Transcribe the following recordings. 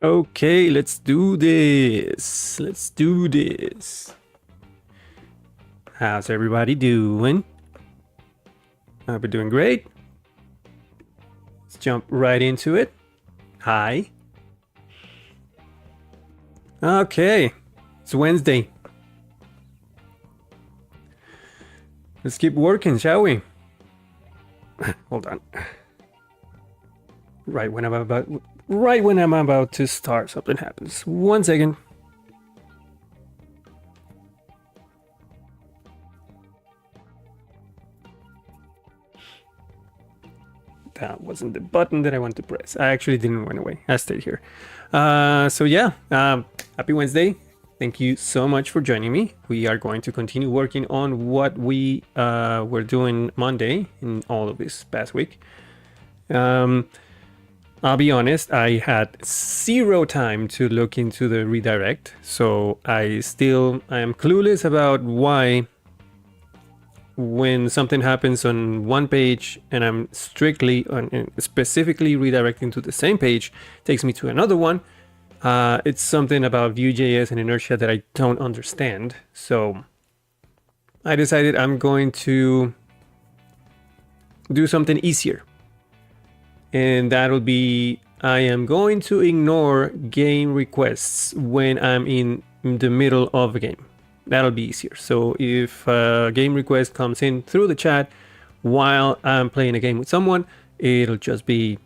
Okay, let's do this. Let's do this. How's everybody doing? I've been doing great. Let's jump right into it. Hi. Okay, it's Wednesday. Let's keep working, shall we? Hold on. Right when I'm about to start, something happens. 1 second. That wasn't the button that I wanted to press. I actually didn't run away. I stayed here. So yeah, happy Wednesday. Thank you so much for joining me. We are going to continue working on what we were doing Monday in all of this past week. I'll be honest, I had zero time to look into the redirect, so I am clueless about why when something happens on one page and I'm specifically redirecting to the same page, takes me to another one. It's something about Vue.js and inertia that I don't understand. So I decided I'm going to do something easier. And that'll be, I am going to ignore game requests when I'm in the middle of a game. That'll be easier. So if a game request comes in through the chat while I'm playing a game with someone, it'll just be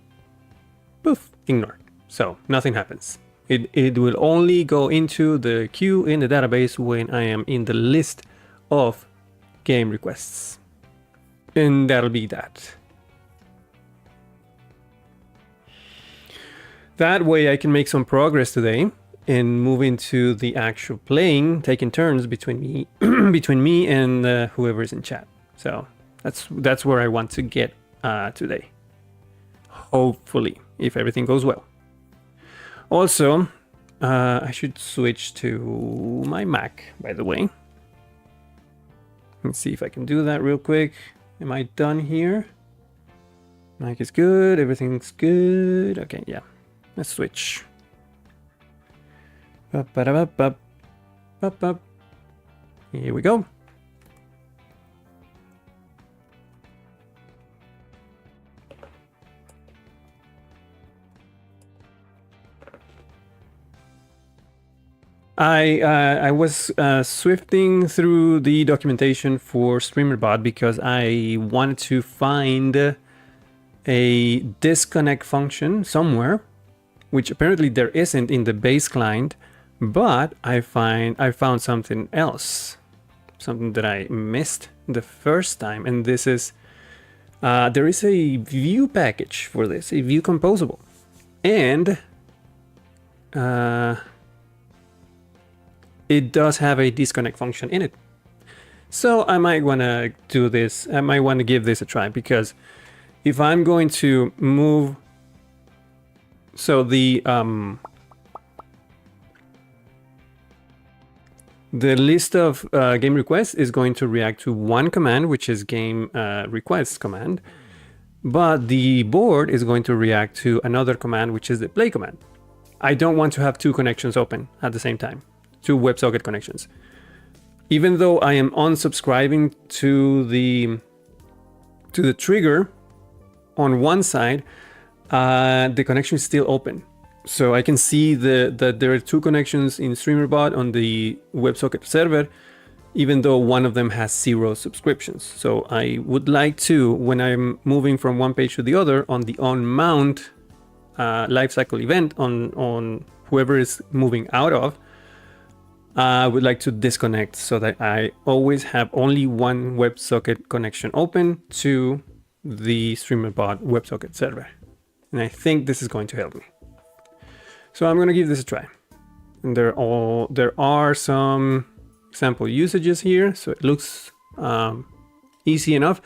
poof, ignored. So nothing happens. It will only go into the queue in the database when I am in the list of game requests. And that'll be that. That way I can make some progress today and move into the actual playing, taking turns between me and whoever is in chat. So that's where I want to get today. Hopefully, if everything goes well. Also, I should switch to my Mac, by the way. Let's see if I can do that real quick. Am I done here? Mic is good, everything's good. Okay, yeah. Let's switch. Here we go. I was swifting through the documentation for StreamerBot because I wanted to find a disconnect function somewhere, which apparently there isn't in the base client, but I found something else, something that I missed the first time, and this is there is a Vue package for this, a Vue composable, and it does have a disconnect function in it. So I might want to do this. I might want to give this a try, because if I'm going to move, so the list of game requests is going to react to one command, which is game request command, but the board is going to react to another command, which is the play command. I don't want to have two connections open at the same time, two WebSocket connections. Even though I am unsubscribing to the trigger on one side, the connection is still open. So I can see that there are two connections in StreamerBot on the WebSocket server, even though one of them has 0 subscriptions. So I would like to, when I'm moving from one page to the other, on the onMount lifecycle event on whoever is moving out of, I would like to disconnect so that I always have only one WebSocket connection open to the StreamerBot WebSocket server. And I think this is going to help me. So I'm going to give this a try. And there are some sample usages here, so it looks easy enough.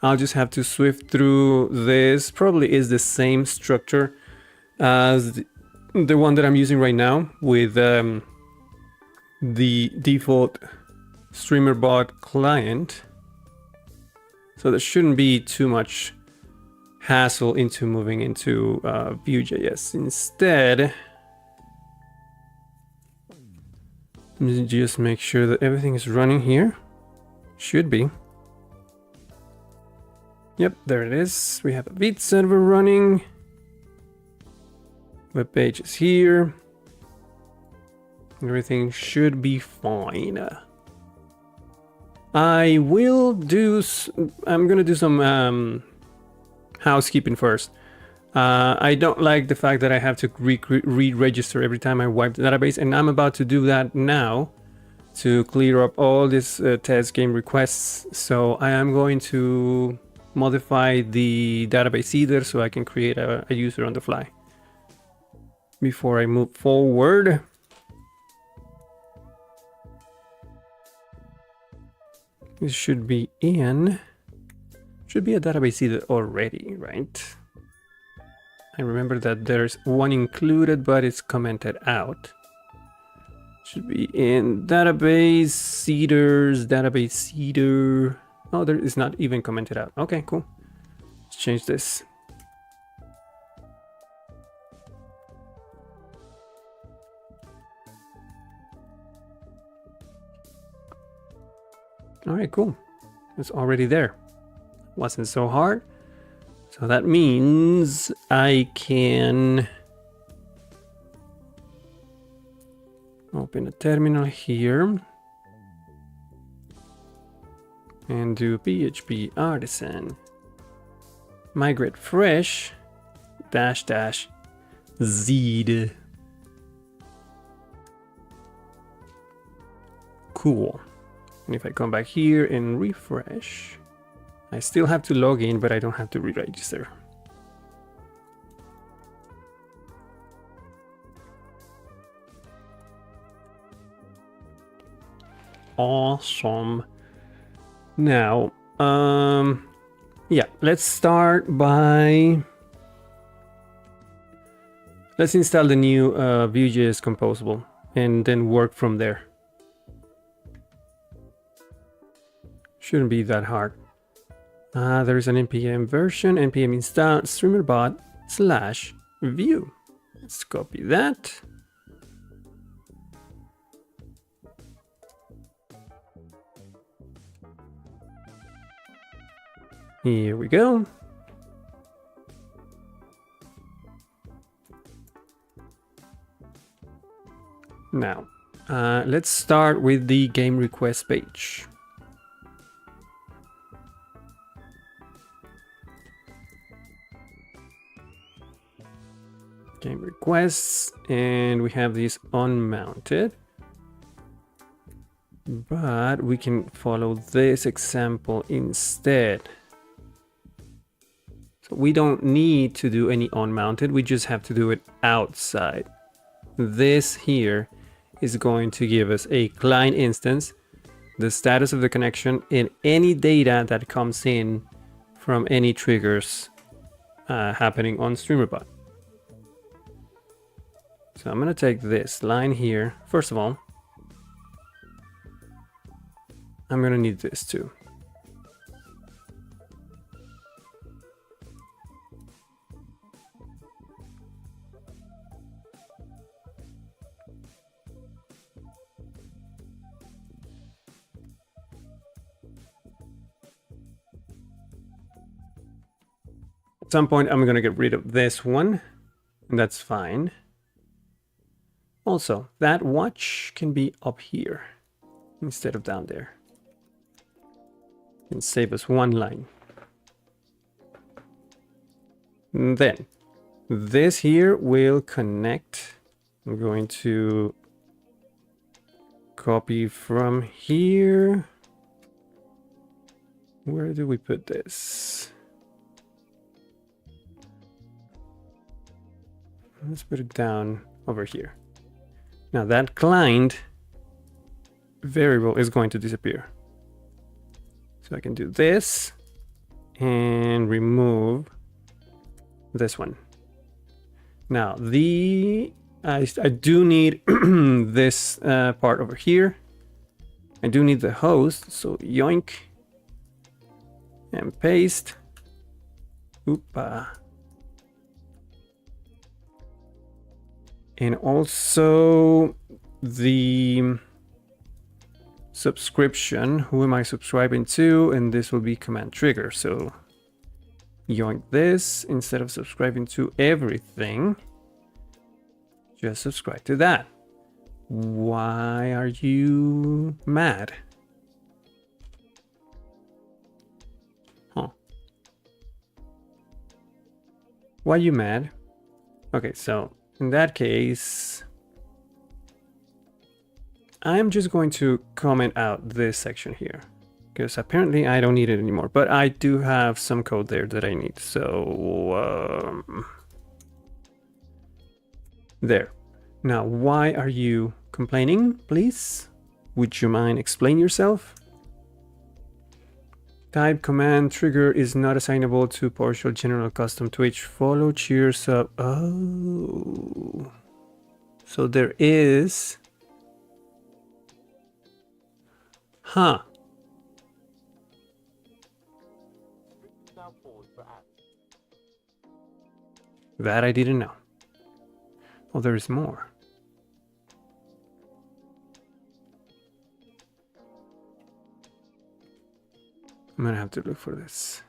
I'll just have to swift through this. Probably is the same structure as the one that I'm using right now with the default StreamerBot client. So there shouldn't be too much hassle into moving into Vue.js. Instead, Just make sure that everything is running here. Should be. Yep, there it is. We have a Vite server running. Web page is here. Everything should be fine. I'm gonna do some housekeeping first. I don't like the fact that I have to re-register every time I wipe the database, and I'm about to do that now to clear up all these test game requests. So I am going to modify the database either so I can create a user on the fly before I move forward. This should be a database either already, right? I remember that there's one included, but it's commented out. Should be in database seeders, database seeder. Oh, there is not even commented out. Okay, cool. Let's change this. All right, cool. It's already there. Wasn't so hard. So that means I can open a terminal here and do PHP artisan migrate fresh -- zed. Cool. And if I come back here and refresh, I still have to log in, but I don't have to re-register. Awesome. Now, yeah, let's start by... Let's install the new Vue.js composable and then work from there. Shouldn't be that hard. There is an npm version, npm install streamerbot /vue. Let's copy that. Here we go. Now, let's start with the game request page. Game requests, and we have these unmounted, but we can follow this example instead. So we don't need to do any unmounted, we just have to do it outside. This here is going to give us a client instance, the status of the connection, and any data that comes in from any triggers happening on streamerbot. So I'm going to take this line here. First of all, I'm going to need this too. At some point, I'm going to get rid of this one, and that's fine. Also, that watch can be up here instead of down there. And save us one line. And then this here will connect. I'm going to copy from here. Where do we put this? Let's put it down over here. Now that client variable is going to disappear. So I can do this and remove this one. Now I do need this part over here. I do need the host, so yoink and paste. Oopa. And also the subscription. Who am I subscribing to? And this will be command trigger. So yoink this. Instead of subscribing to everything, just subscribe to that. Why are you mad? Huh. Why are you mad? Okay, so in that case, I'm just going to comment out this section here because apparently I don't need it anymore, but I do have some code there that I need. So there. Now, why are you complaining, please? Would you mind explain yourself? Type command trigger is not assignable to partial general custom Twitch follow cheer sub. Oh, so there is. Huh. That I didn't know. Oh, there is more. I'm gonna have to look for this.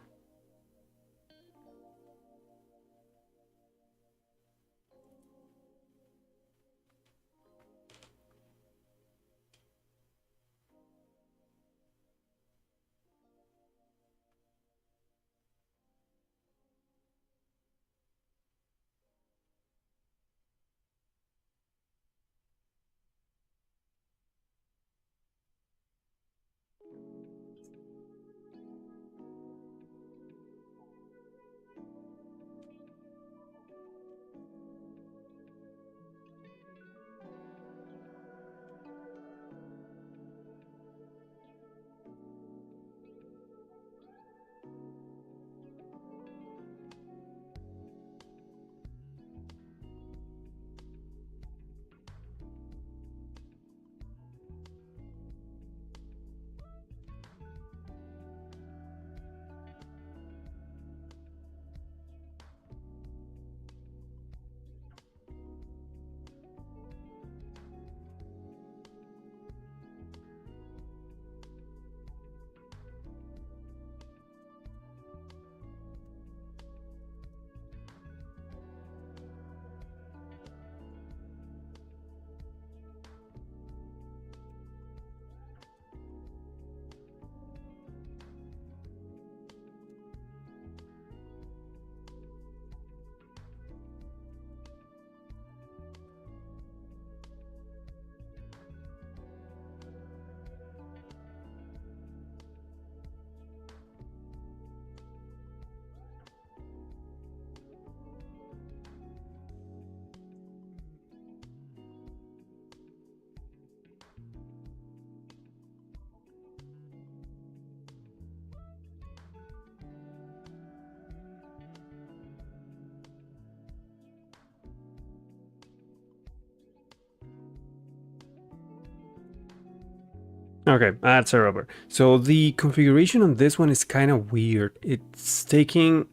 Okay, that's a rubber. So the configuration on this one is kind of weird. It's taking,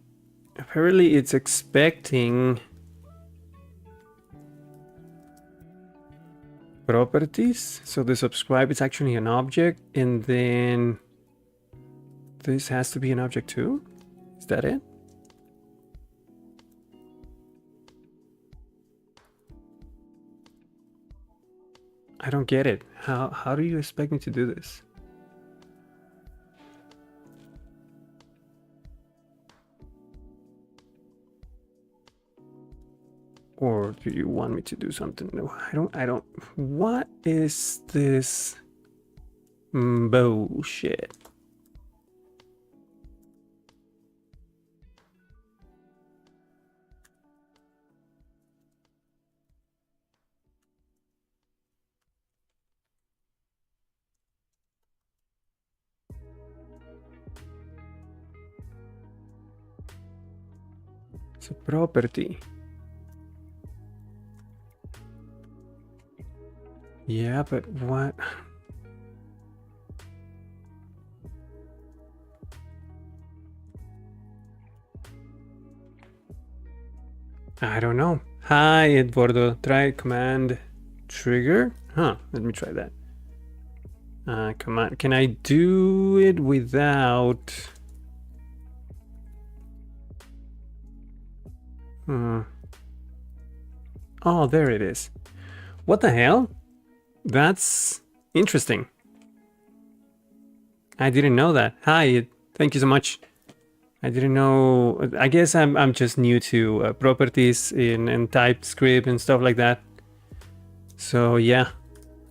apparently it's expecting properties. So the subscribe is actually an object, and then this has to be an object too. Is that it? I don't get it. How do you expect me to do this? Or do you want me to do something? No, I don't. What is this bullshit? It's a property. Yeah, but what? I don't know. Hi, Eduardo. Try command trigger. Huh, let me try that. command. Can I do it without? Oh, there it is. What the hell? That's interesting. I didn't know that. Hi, thank you so much. I didn't know. I guess I'm just new to properties in TypeScript and stuff like that. So yeah,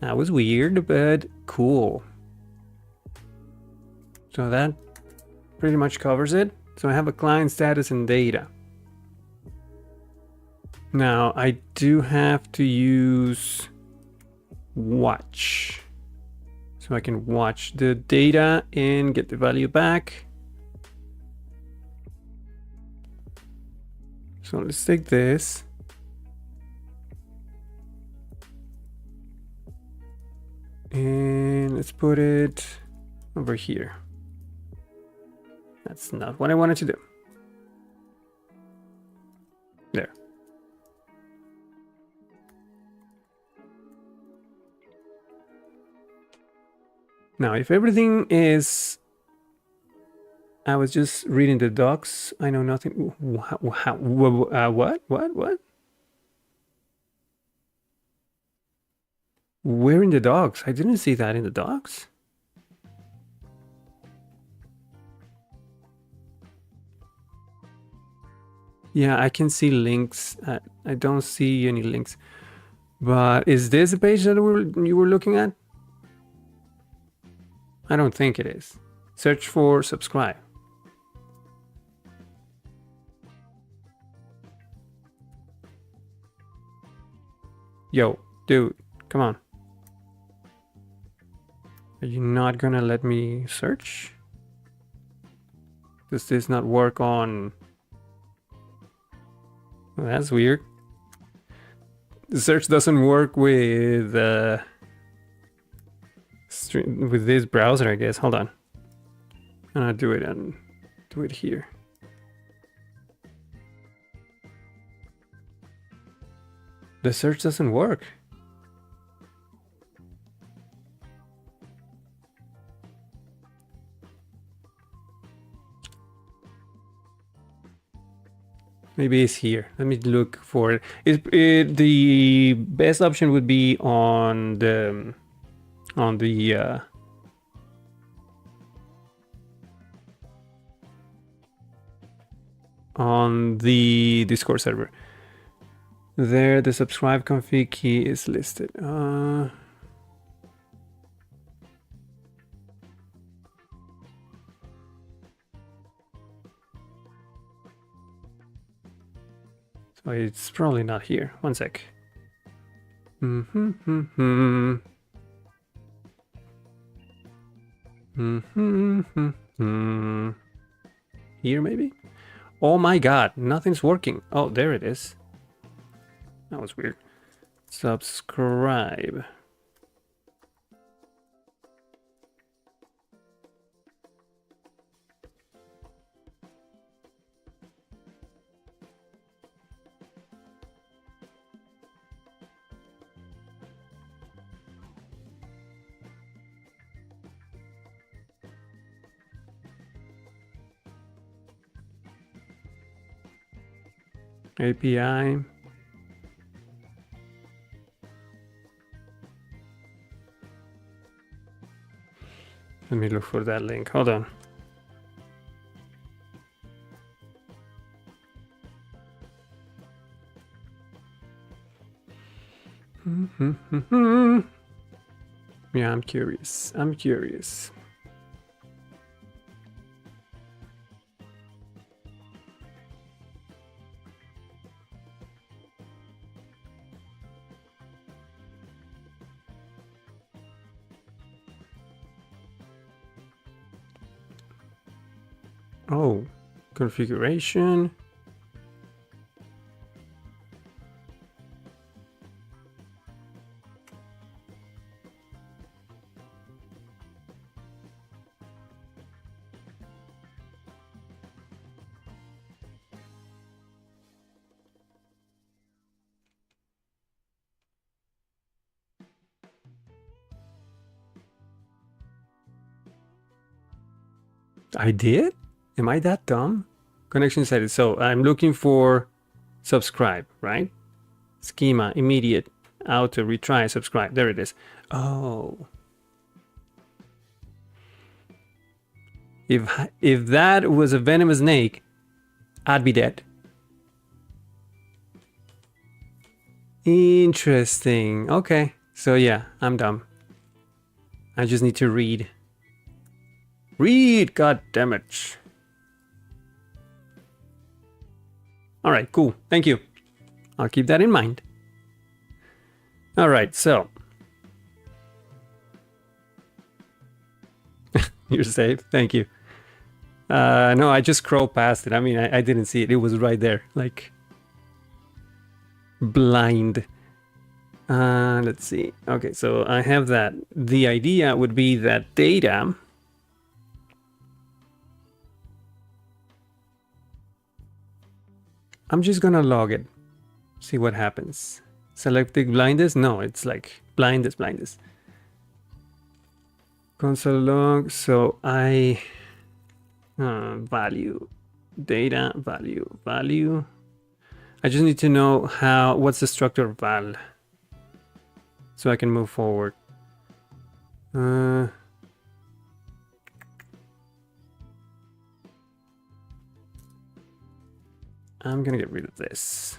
that was weird, but cool. So that pretty much covers it. So I have a client status and data. Now I do have to use watch. So I can watch the data and get the value back. So let's take this. And let's put it over here. That's not what I wanted to do. There. Now, if everything is... I was just reading the docs. I know nothing. What? What? Where in the docs? I didn't see that in the docs. Yeah, I can see links. I don't see any links. But is this the page that you were looking at? I don't think it is. Search for subscribe. Yo, dude, come on. Are you not gonna let me search? Does this not work on... Well, that's weird. The search doesn't work with this browser, I guess. Hold on. I'm gonna do it and do it here. The search doesn't work. Maybe it's here. Let me look for it. The best option would be on the Discord server. There, the subscribe config key is listed. So it's probably not here. One sec. Here maybe? Oh my god, nothing's working. Oh, there it is. That was weird. Subscribe. API. Let me look for that link. Hold on. Yeah, I'm curious. I'm curious. Oh, configuration. I did? Am I that dumb? Connection status. So I'm looking for subscribe, right? Schema, immediate, auto, retry, subscribe. There it is. Oh. If that was a venomous snake, I'd be dead. Interesting. Okay. So yeah, I'm dumb. I just need to read. Read, god damn it. All right, cool. Thank you. I'll keep that in mind. All right, so. You're safe. Thank you. No, I just scrolled past it. I mean, I didn't see it. It was right there, like blind. Let's see. Okay, so I have that. The idea would be that data. I'm just gonna log it. See what happens. Selecting blindness? No, it's like blindness. Console log. So I value data value. I just need to know what's the structure of val, so I can move forward. I'm gonna get rid of this.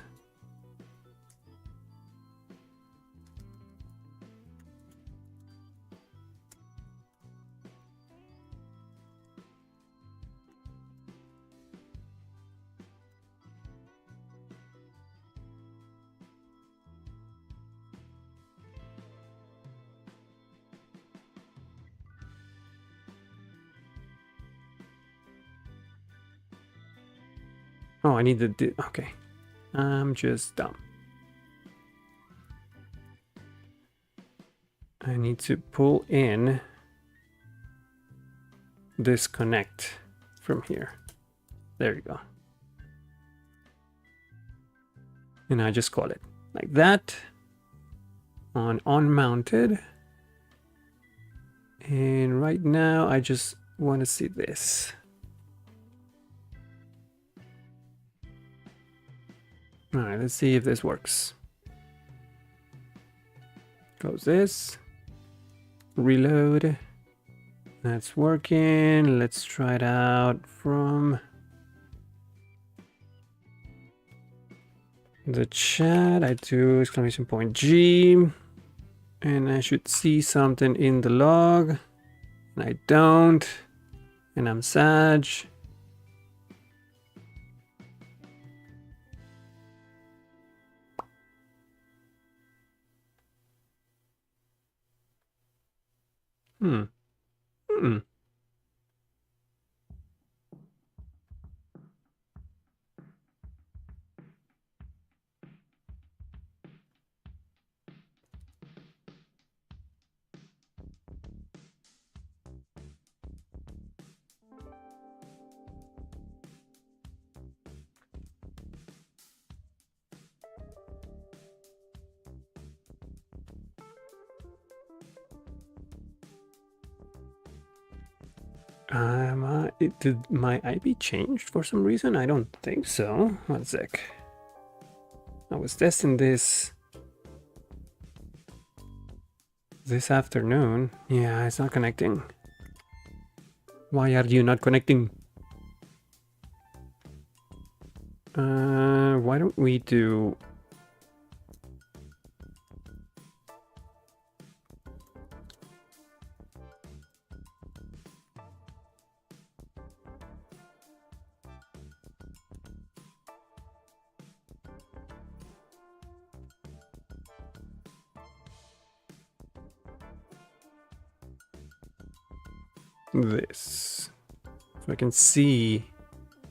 Oh, I need the okay. I'm just dumb. I need to pull in disconnect from here. There you go. And I just call it like that on unmounted. And right now I just want to see this. All right, let's see if this works. Close this. Reload. That's working. Let's try it out from the chat. I do exclamation point G. And I should see something in the log. And I don't. And I'm sad. Did my IP changed for some reason? I don't think so. One sec. I was testing this afternoon. Yeah, it's not connecting. Why are you not connecting? Why don't we do... this, so I can see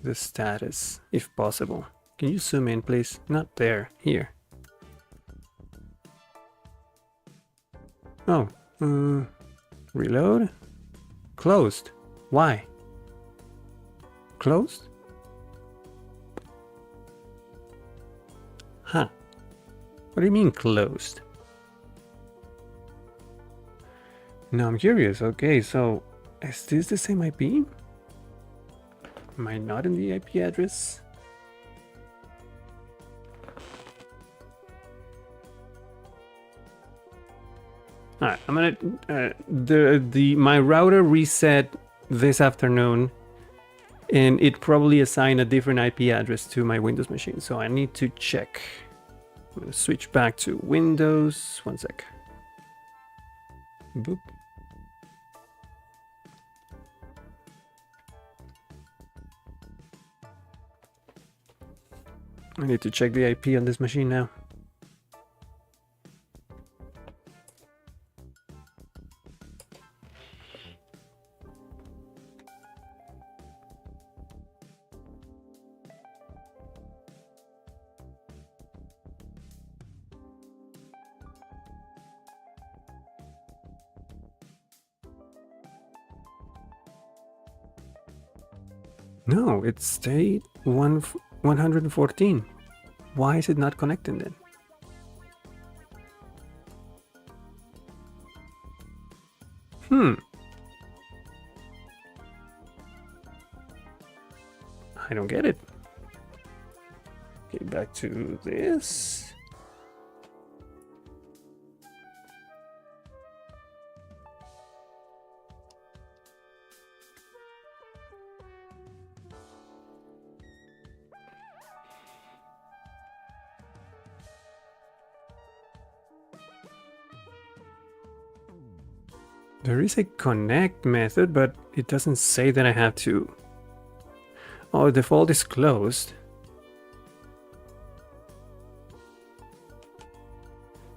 the status if possible. Can you zoom in, please? Not there, here. Oh, reload. Closed. Why? Closed? Huh. What do you mean closed? Now I'm curious. Okay, so is this the same IP? Am I not in the IP address? All right, I'm gonna my router reset this afternoon, and it probably assigned a different IP address to my Windows machine, so I need to check. I'm gonna switch back to Windows. One sec. Boop. I need to check the IP on this machine now. No, it stayed 114. Why is it not connecting then? I don't get it. Okay, back to this. There is a connect method, but it doesn't say that I have to. Oh, default is closed.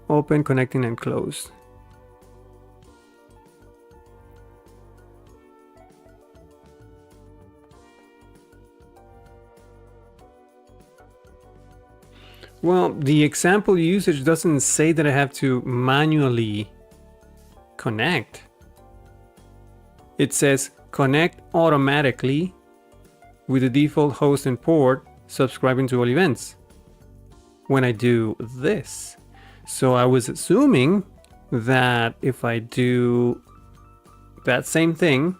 Open, connecting, and closed. Well, the example usage doesn't say that I have to manually connect. It says connect automatically with the default host and port, subscribing to all events when I do this. So I was assuming that if I do that same thing,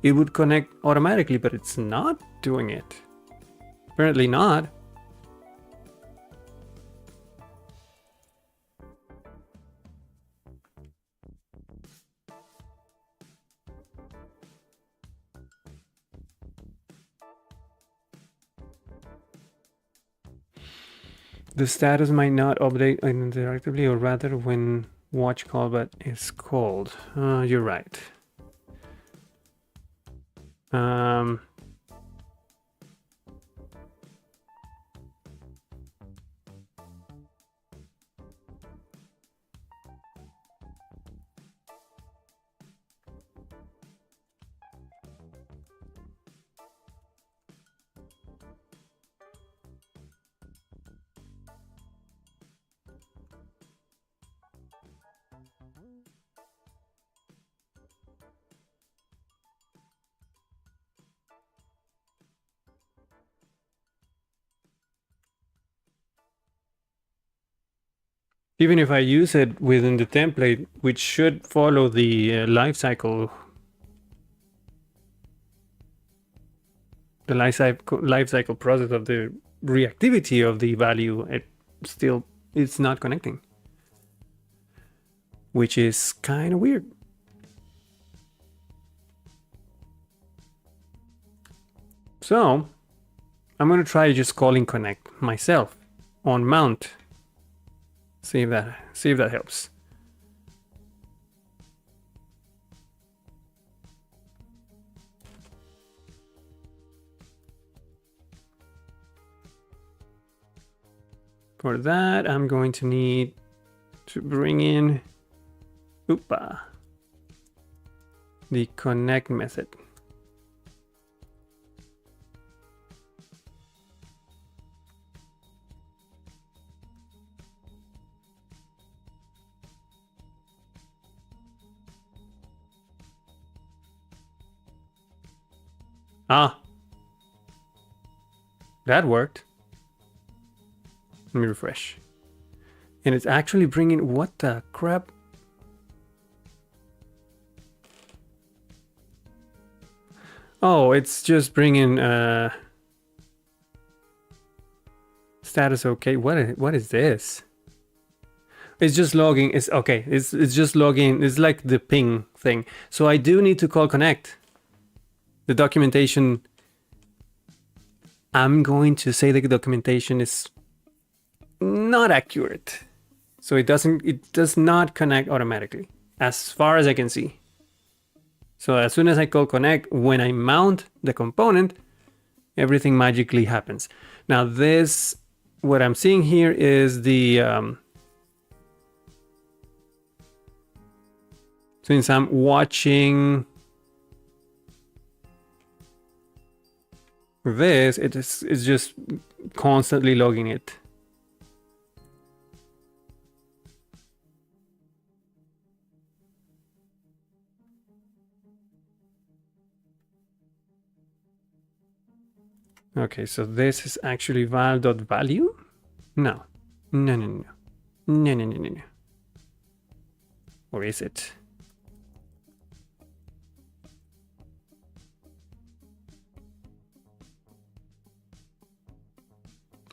it would connect automatically, but it's not doing it. Apparently not. The status might not update interactively, or rather when watch callback is called. You're right. Even if I use it within the template, which should follow the life cycle, life cycle process of the reactivity of the value, it's not connecting, which is kind of weird. So I'm gonna try just calling connect myself on mount. See if that helps. For that, I'm going to need to bring in the connect method. That worked. Let me refresh. And it's actually bringing, what the crap? Oh, it's just bringing status okay. What is this? It's just logging. It's okay. It's just logging. It's like the ping thing. So I do need to call connect. The documentation. I'm going to say the documentation is not accurate. So it does not connect automatically, as far as I can see. So as soon as I call connect, when I mount the component, everything magically happens. Now this, what I'm seeing here is the, since I'm watching this, it's just constantly logging it. Okay, so this is actually val.value? No. No, no, no. No, no, no, no, no. Or is it?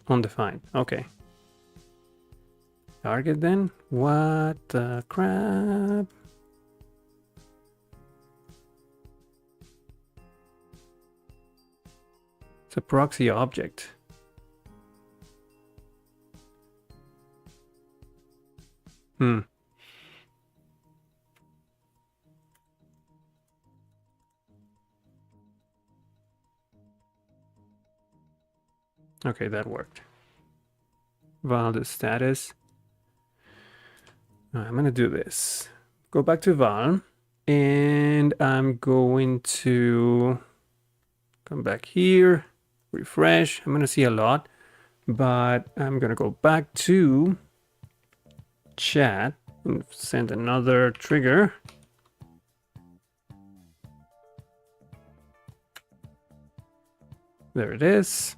Undefined. Okay. Target then? What the crap? It's a proxy object. Okay, that worked. Val the status. I'm gonna do this. Go back to Val, and I'm going to come back here, refresh. I'm gonna see a lot, but I'm gonna go back to chat and send another trigger. There it is.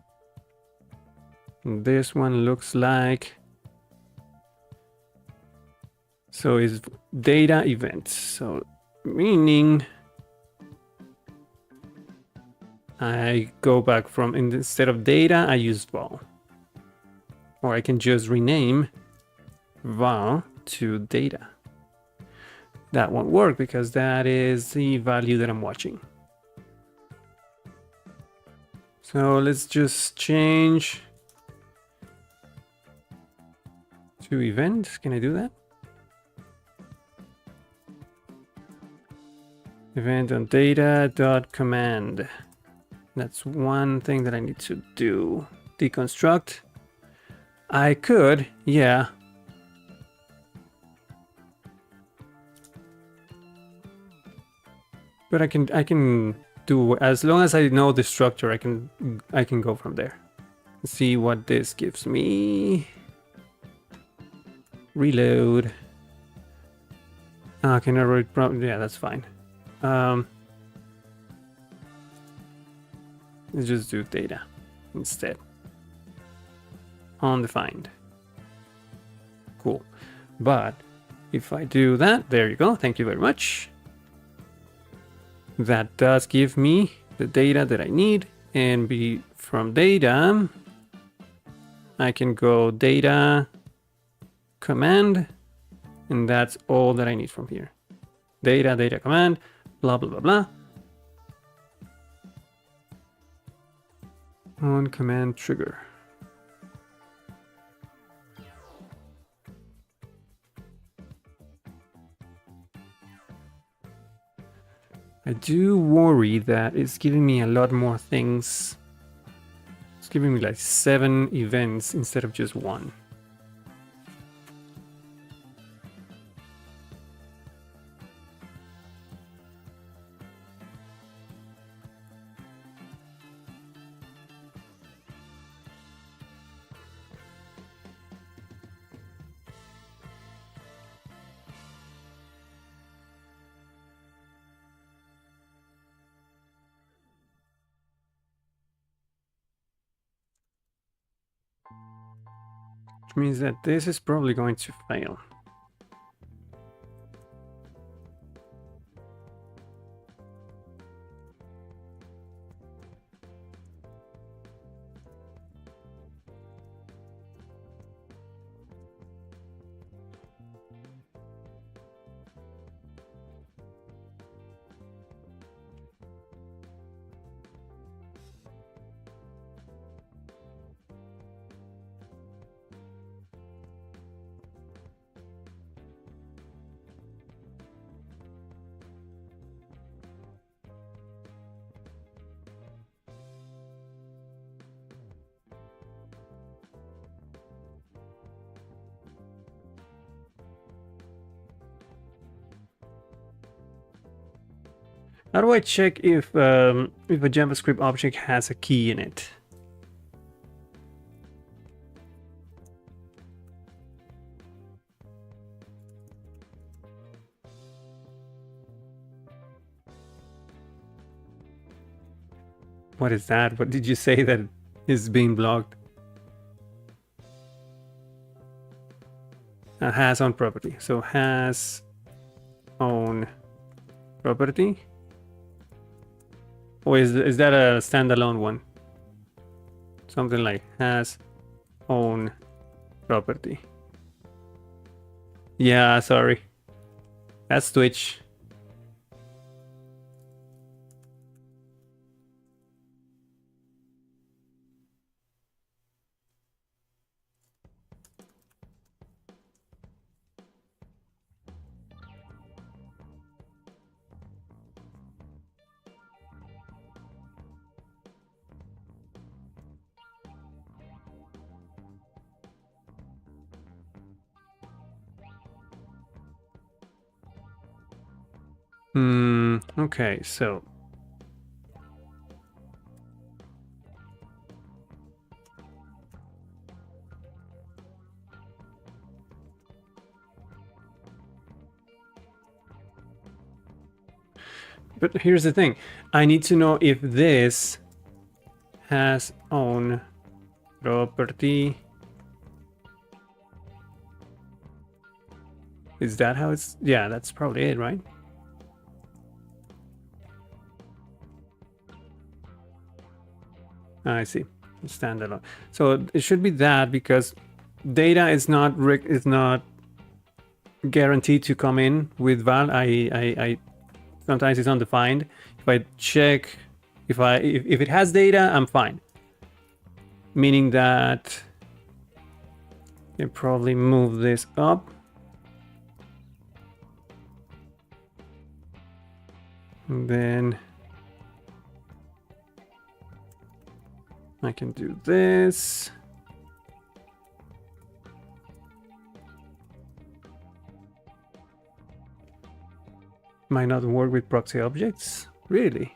And this one looks like, so is data events. So meaning I go back from, instead of data, I use val. Or I can just rename val to data. That won't work because that is the value that I'm watching. So let's just change to event. Can I do that? Event on data.command. That's one thing that I need to do. Deconstruct. I could, yeah. But I can do, as long as I know the structure, I can go from there. Let's see what this gives me. Reload. Can I read? Yeah, that's fine. Let's just do data instead. Undefined. Cool. But if I do that, there you go. Thank you very much. That does give me the data that I need, and from data, I can go data command, and that's all that I need from here. Data command, blah, blah, blah, blah. On command trigger. I do worry that it's giving me a lot more things. It's giving me like 7 events instead of just 1. Which means that this is probably going to fail. How do I check if a JavaScript object has a key in it? What is that? What did you say that is being blocked? Has own property. So has own property. Or is that a standalone one? Something like has own property. Yeah, sorry. That's Twitch. Okay, so but here's the thing. I need to know if this has own property. Is that how it's? Yeah, that's probably it, right? I see. Standalone. So it should be that because data is not guaranteed to come in with val. I sometimes it's undefined. If I check if it has data, I'm fine. Meaning that I probably move this up. And then I can do this. Might not work with proxy objects. Really?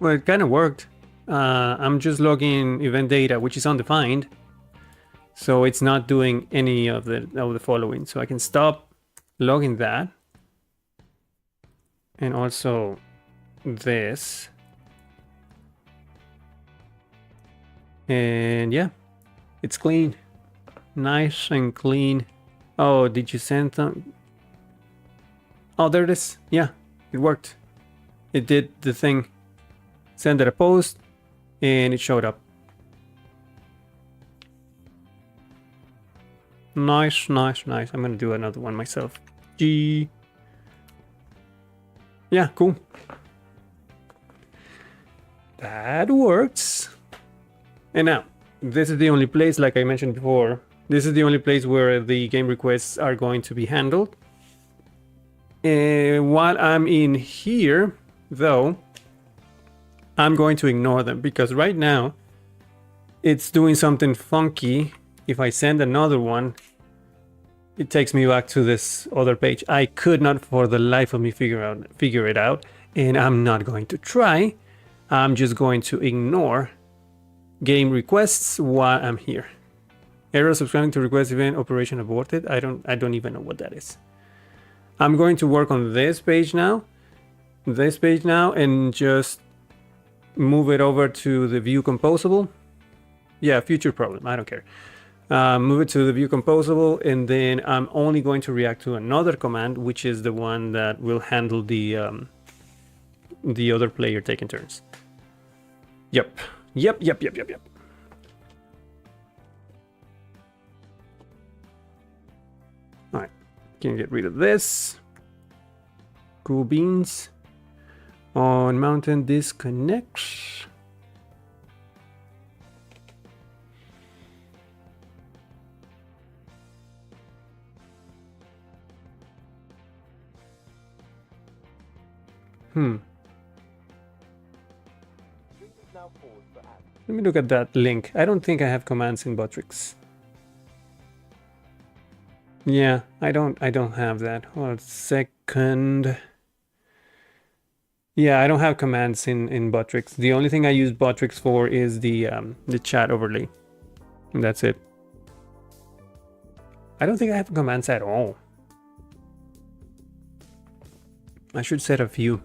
Well, it kind of worked. I'm just logging event data, which is undefined. So it's not doing any of the following. So I can stop logging that. And also this. And yeah, it's clean. Nice and clean. Oh, did you send them? Oh, there it is. Yeah, it worked. It did the thing. Send it a post and it showed up. Nice, nice, nice. I'm gonna do another one myself. G. Yeah, cool. That works. And now, this is the only place, like I mentioned before, this is the only place where the game requests are going to be handled. And while I'm in here, though, I'm going to ignore them because right now it's doing something funky. If I send another one, it takes me back to this other page. I could not for the life of me figure it out, and I'm not going to try. I'm just going to ignore game requests while I'm here. Error subscribing to request event operation aborted. I don't even know what that is. I'm going to work on this page now, and just move it over to the view composable. Yeah, future problem. I don't care. Move it to the view composable, and then I'm only going to react to another command, which is the one that will handle the other player taking turns. Yep. All right, can get rid of this. Cool beans. On mountain disconnect. Let me look at that link. I don't think I have commands in Botrix. Yeah, I don't have that. Hold on a second. Yeah, I don't have commands in Botrix. The only thing I use Botrix for is the chat overlay. And that's it. I don't think I have commands at all. I should set a few.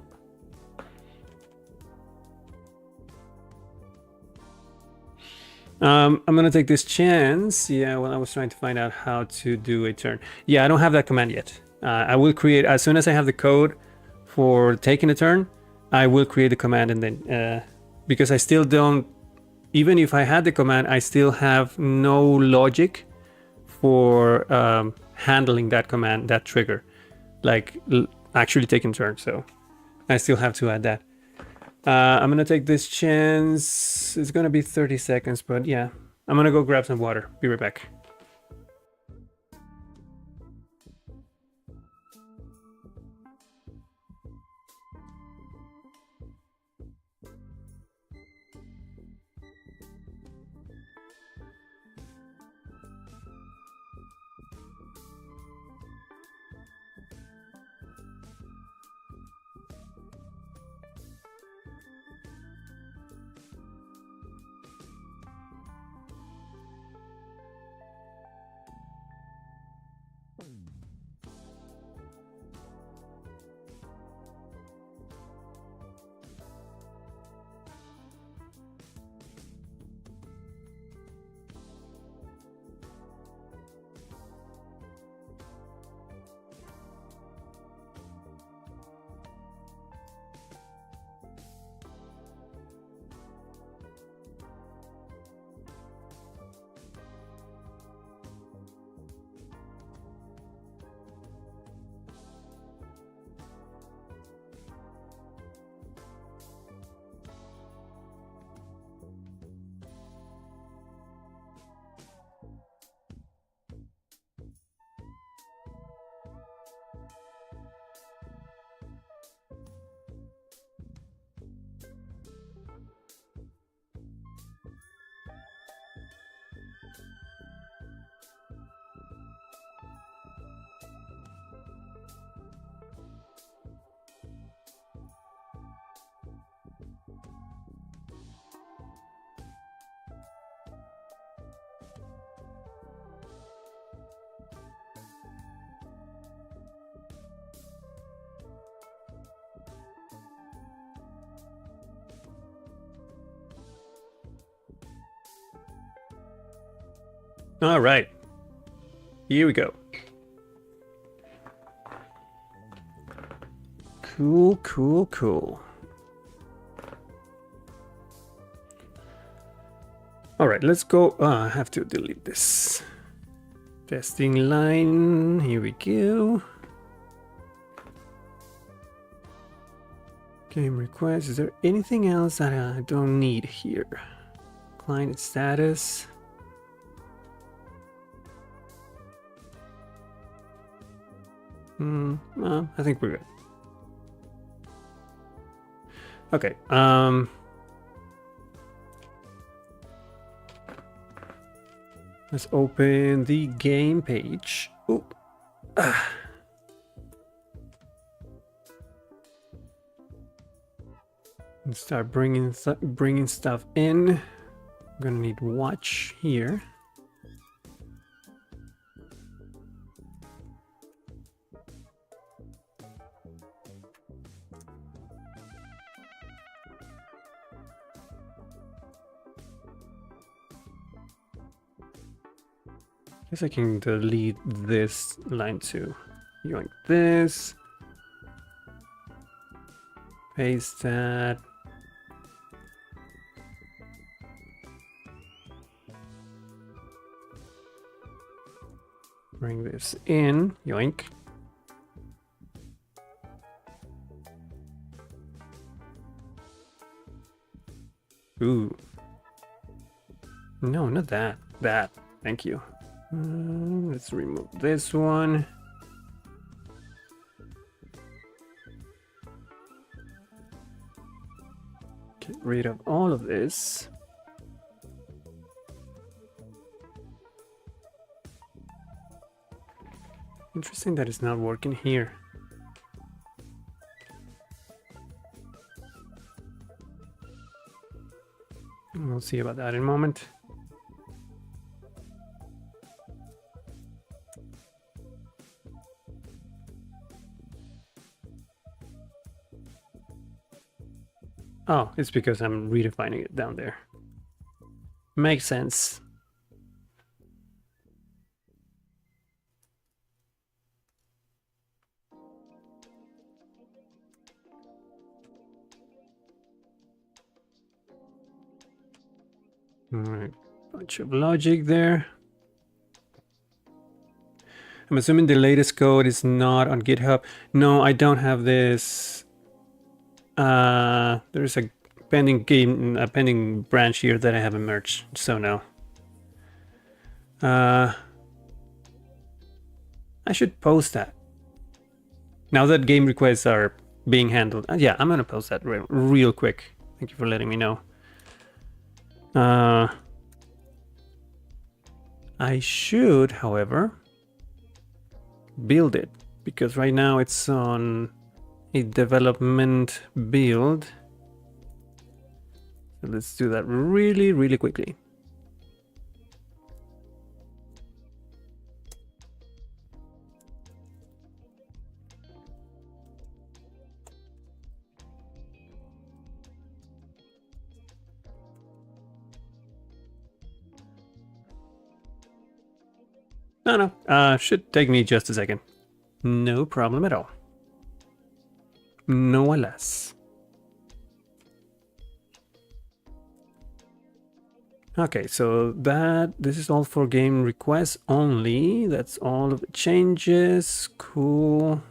I'm gonna take this chance. Yeah, well, I was trying to find out how to do a turn. Yeah, I don't have that command yet. I will create, as soon as I have the code for taking a turn, I will create a command, and then because I still don't, even if I had the command, I still have no logic for handling that command, that trigger, like actually taking turns. So I still have to add that. I'm gonna take this chance. It's gonna be 30 seconds, but yeah, I'm gonna go grab some water. Be right back. All right, here we go. Cool, cool, cool. All right, let's go. I have to delete this. Testing line, here we go. Game request, is there anything else that I don't need here? Client status. I think we're good. Okay, let's open the game page. Ooh. And start bringing stuff in. I'm gonna need watch here. Guess I can delete this line too. Yoink this. Paste that. Bring this in. Yoink. Ooh. No, not that. That. Thank you. Let's remove this one. Get rid of all of this. Interesting that it's not working here. We'll see about that in a moment. Oh, it's because I'm redefining it down there. Makes sense. All right, bunch of logic there. I'm assuming the latest code is not on GitHub. No, I don't have this. There's a pending branch here that I haven't merged, so no. I should post that. Now that game requests are being handled. Yeah, I'm gonna post that real quick. Thank you for letting me know. I should, however, build it, because right now it's on a development build. So let's do that really quickly. No, should take me just a second. No problem at all. No alas. Okay, so this is all for game requests only. That's all of the changes. Cool.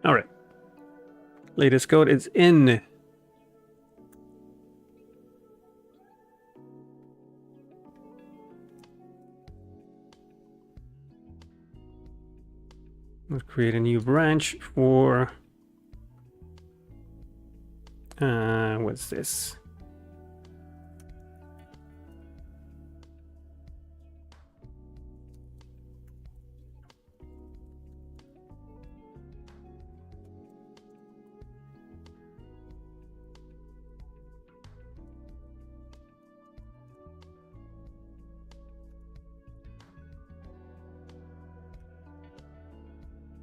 All right. Latest code is in. Let's create a new branch for what's this?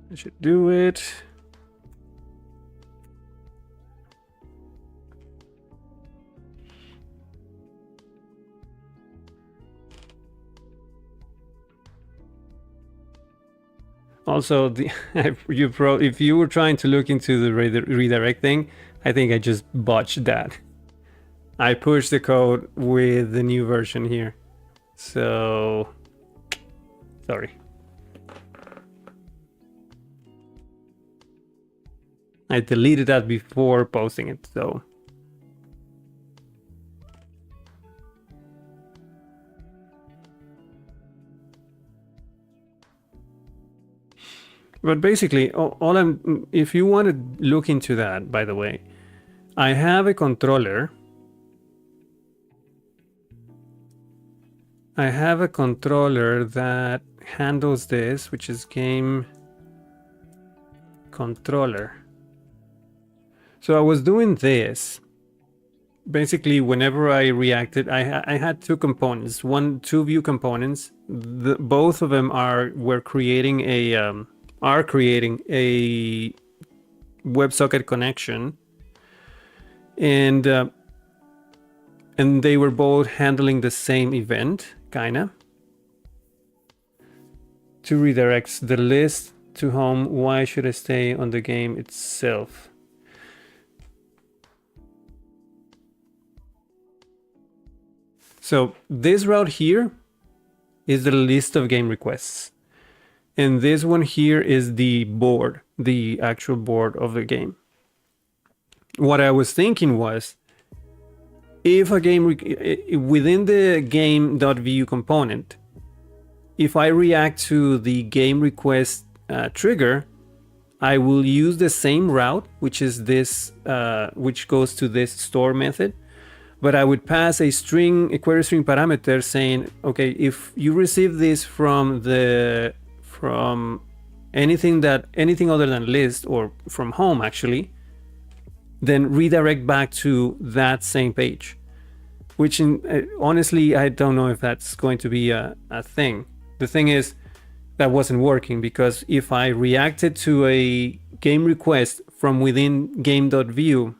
I should do it. Also, if you were trying to look into the redirect thing, I think I just botched that. I pushed the code with the new version here. So, sorry. I deleted that before posting it, so. But basically, if you want to look into that, by the way, I have a controller. I have a controller that handles this, which is game controller. So I was doing this. Basically, whenever I reacted, I had two components, two view components. Both of them are creating a WebSocket connection, and they were both handling the same event, kinda. To redirects the list to home. Why should I stay on the game itself? So this route here is the list of game requests. And this one here is the board, the actual board of the game. What I was thinking was, if a game within the game.view component, if I react to the game request trigger, I will use the same route, which is this, which goes to this store method. But I would pass a query string parameter saying, okay, if you receive this from anything other than list, or from home actually, then redirect back to that same page. Which honestly, I don't know if that's going to be a thing. The thing is, that wasn't working, because if I reacted to a game request from within game.view,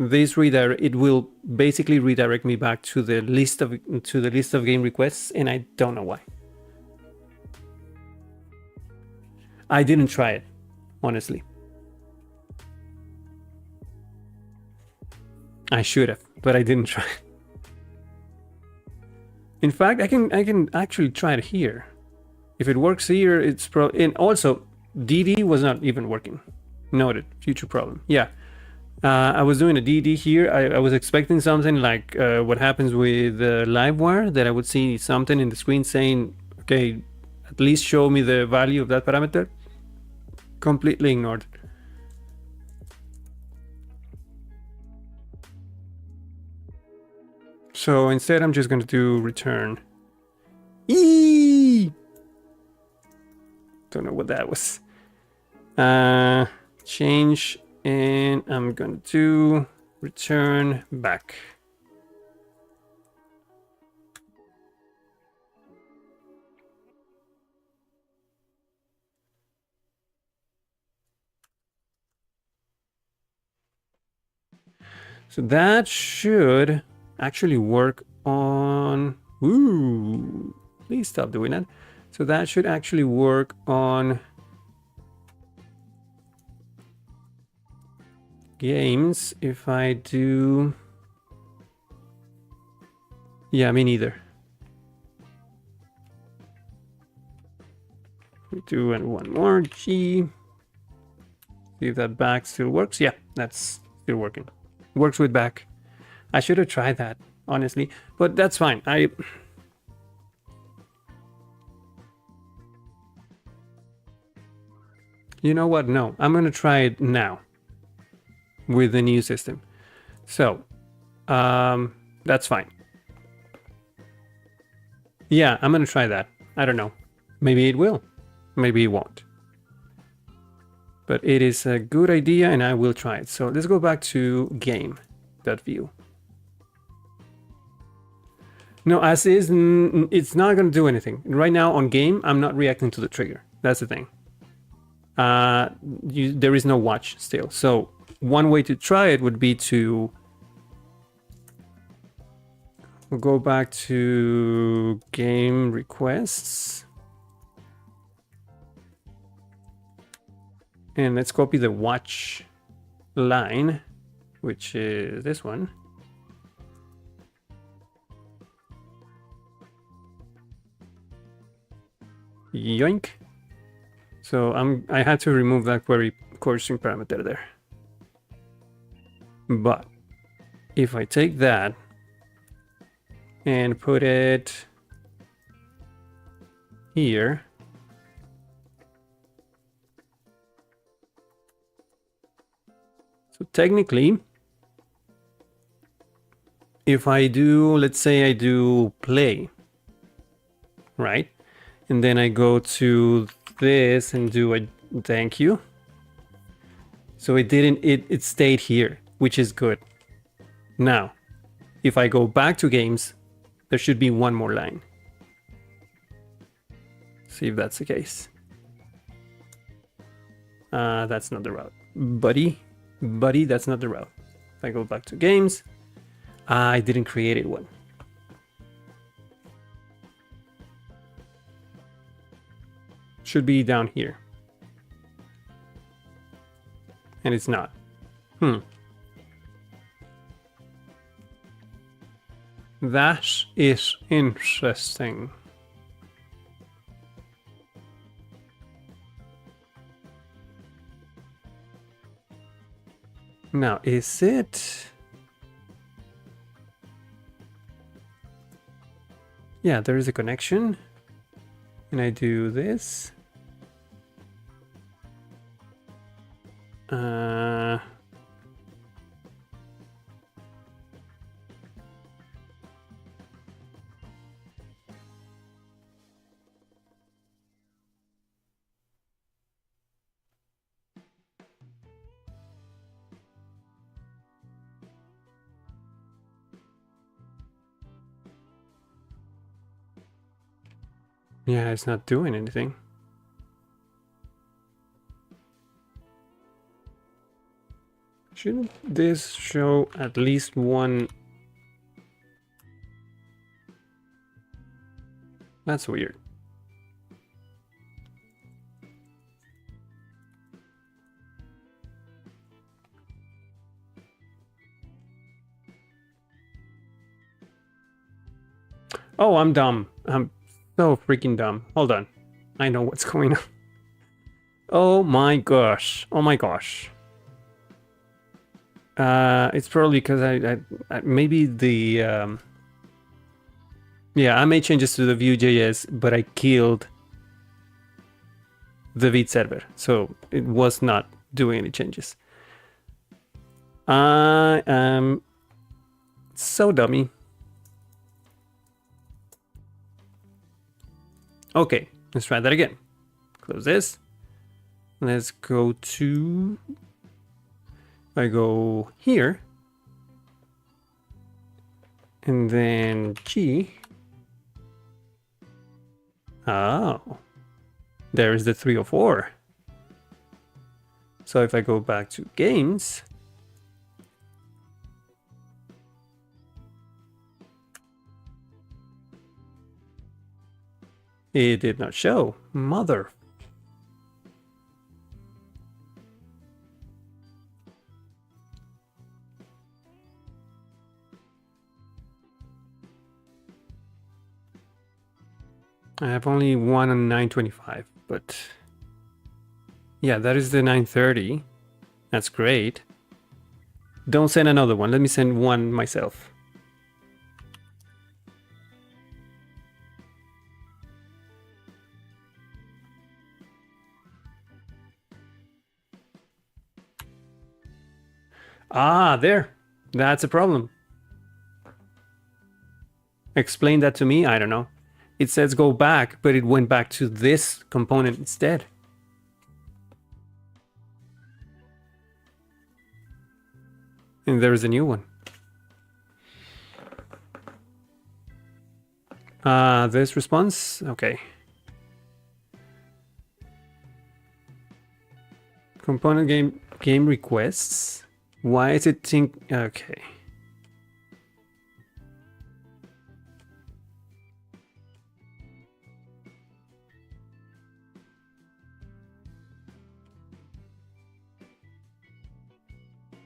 it will basically redirect me back to the list of game requests, and I don't know why. I didn't try it, honestly. I should have, but I didn't try. In fact, I can actually try it here. If it works here, it's and also DD was not even working. Noted, future problem. Yeah. I was doing a DD here. I was expecting something like what happens with Livewire, that I would see something in the screen saying, okay, at least show me the value of that parameter. Completely ignored. So instead, I'm just going to do return. Eee! Don't know what that was. Change. And I'm going to return back. So that should actually work on... Ooh, please stop doing that. So that should actually work on games if I do... Yeah, me neither. We do one more G. See if that back still works. Yeah, that's still working. Works with back. I should have tried that, honestly, but that's fine. You know what? No, I'm gonna try it now with the new system. So, that's fine. Yeah, I'm gonna try that. I don't know. Maybe it will. Maybe it won't. But it is a good idea, and I will try it. So let's go back to game.view. No, as is, it's not going to do anything. Right now on game, I'm not reacting to the trigger. That's the thing. There is no watch still. So one way to try it would be to go back to game requests. And let's copy the watch line, which is this one. Yoink. So I had to remove that query core string parameter there. But if I take that and put it here, so technically, if I do, let's say I do play, right? And then I go to this and do a thank you. So it stayed here, which is good. Now, if I go back to games, there should be one more line. See if that's the case. That's not the route. Buddy, that's not the route. If I go back to games, I didn't create one. Should be down here. And it's not. That is interesting. Now, is it? Yeah, there is a connection. And I do this. Yeah, it's not doing anything. Shouldn't this show at least one? That's weird. Oh, I'm dumb. I'm so freaking dumb. Hold on. I know what's going on. Oh my gosh. Oh my gosh. It's probably because I maybe the yeah, I made changes to the Vue.js, but I killed the Vite server, so it was not doing any changes. I am so dummy. Okay, let's try that again. Close this. Let's go to... I go here. And then G. Oh. There's the 304. So if I go back to games... It did not show. Mother. I have only one on 925, but yeah, that is the 930. That's great. Don't send another one. Let me send one myself. Ah, there. That's a problem. Explain that to me. I don't know. It says go back, but it went back to this component instead. And there is a new one. This response. Okay. Component game requests. Why is it think? Okay.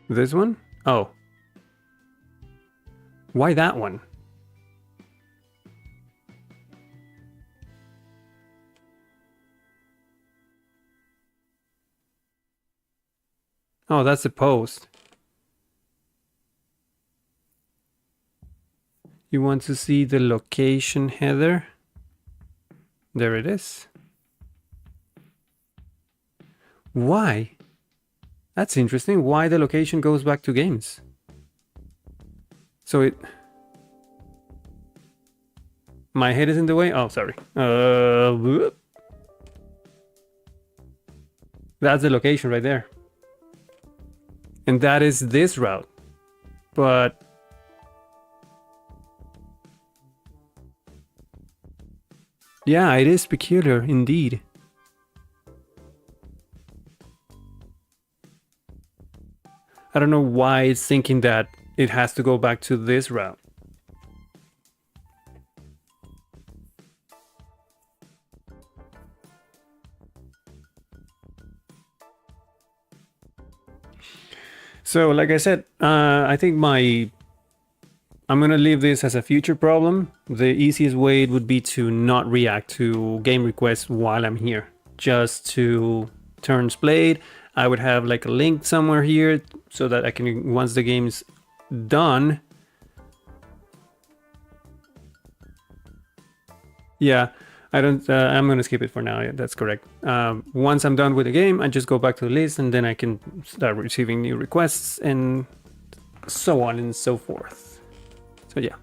This one? Oh. Why that one? Oh, that's the post. You want to see the location header? There it is. Why? That's interesting. Why the location goes back to games? So it... My head is in the way? Oh, sorry. Whoop. That's the location right there. And that is this route. But... yeah, it is peculiar indeed. I don't know why it's thinking that it has to go back to this route. So, like I said, I think I'm gonna leave this as a future problem. The easiest way would be to not react to game requests while I'm here, just to turns played. I would have like a link somewhere here so that I can, once the game's done. Yeah, I don't, I'm gonna skip it for now. Yeah, that's correct. Once I'm done with the game, I just go back to the list and then I can start receiving new requests and so on and so forth. So yeah,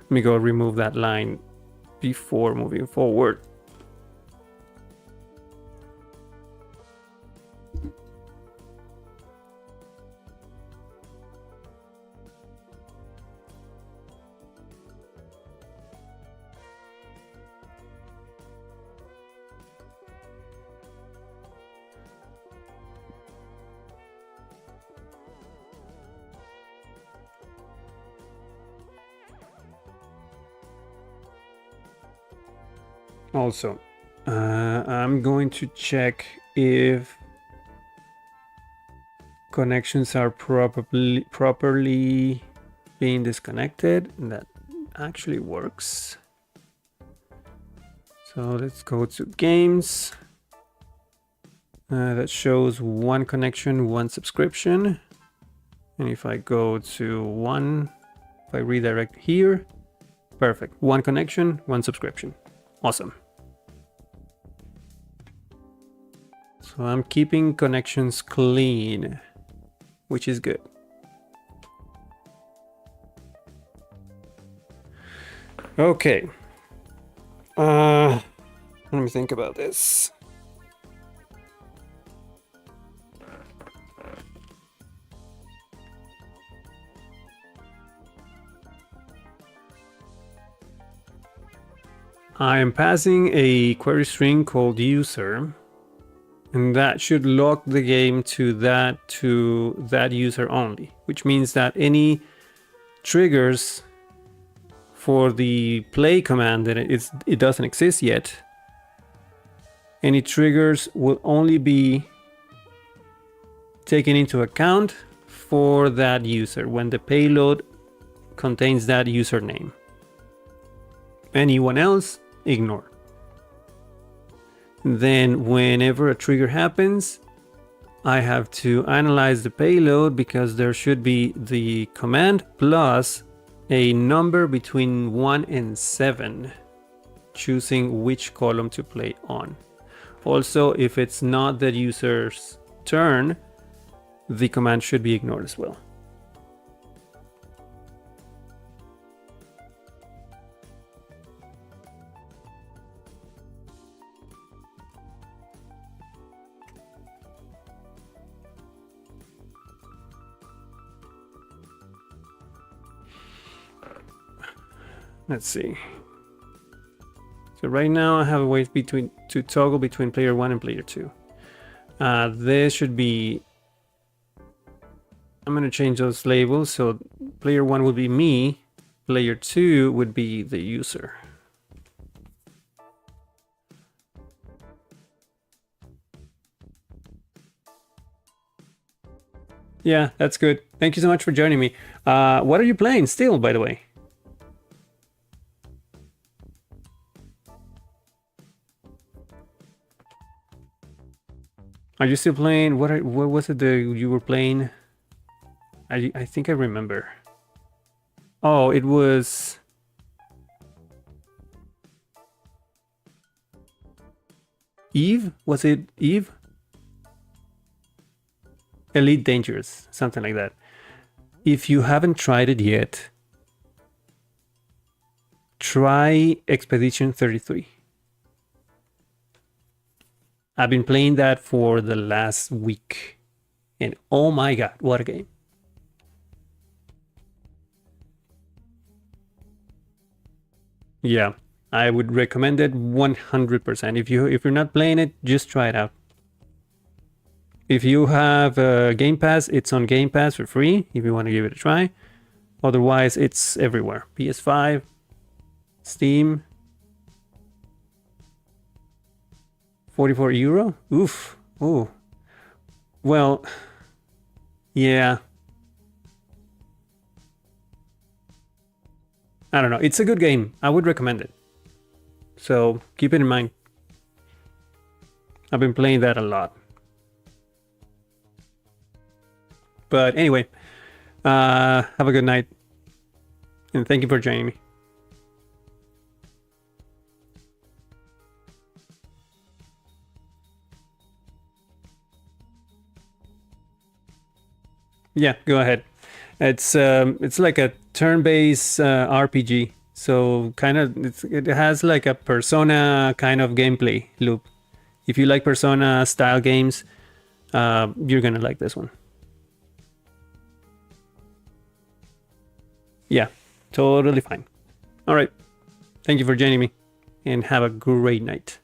let me go remove that line before moving forward. Also, I'm going to check if connections are properly being disconnected. That actually works. So let's go to games. That shows one connection, one subscription. And if I go to one, if I redirect here, perfect. One connection, one subscription. Awesome. So I'm keeping connections clean, which is good. Okay. Let me think about this. I am passing a query string called user, and that should lock the game to that user only, which means that any triggers for the play command that it doesn't exist yet, any triggers will only be taken into account for that user when the payload contains that username. Anyone else, ignore. Then whenever a trigger happens, I have to analyze the payload because there should be the command plus a number between 1 and 7, choosing which column to play on. Also, if it's not the user's turn, the command should be ignored as well. Let's see. So right now I have a way to toggle between player 1 and player 2. This should be... I'm going to change those labels. So player 1 would be me. Player 2 would be the user. Yeah, that's good. Thank you so much for joining me. What are you playing still, by the way? Are you still playing? What was it that you were playing? I think I remember. Oh, it was Eve? Was it Eve? Elite Dangerous, something like that. If you haven't tried it yet, try Expedition 33. I've been playing that for the last week, and oh my god, what a game. Yeah, I would recommend it 100%. If you're not playing it, just try it out. If you have Game Pass, it's on Game Pass for free if you want to give it a try. Otherwise, it's everywhere. PS5, Steam. 44 euro? Oof. Oh. Well, yeah. I don't know. It's a good game. I would recommend it. So keep it in mind. I've been playing that a lot. But anyway, have a good night. And thank you for joining me. Yeah, go ahead. It's like a turn-based RPG. So kind of it has like a Persona kind of gameplay loop. If you like Persona style games, you're gonna like this one. Yeah, totally fine. All right. Thank you for joining me and have a great night.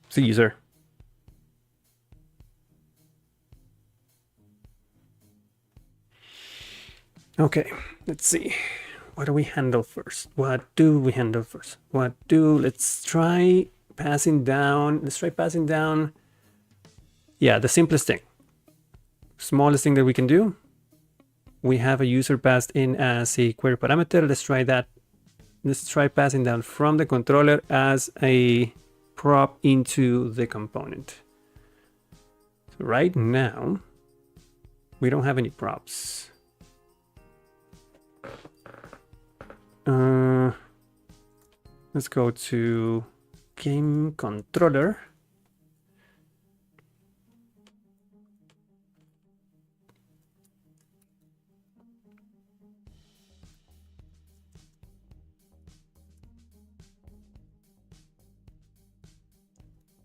See you, sir. Okay, let's see. What do we handle first? Let's try passing down. Yeah, the simplest thing. Smallest thing that we can do. We have a user passed in as a query parameter. Let's try that. Let's try passing down from the controller as a prop into the component. So right now, we don't have any props. Let's go to game controller.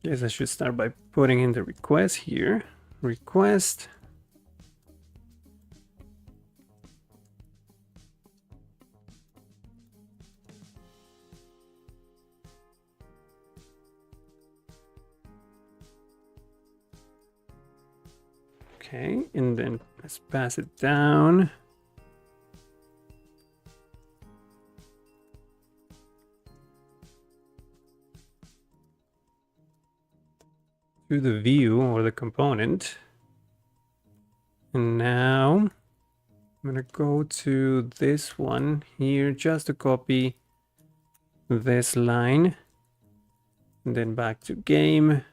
Yes, I should start by putting in the request here. Request. Okay, and then let's pass it down. To the view or the component. And now I'm gonna go to this one here just to copy this line. And then back to game.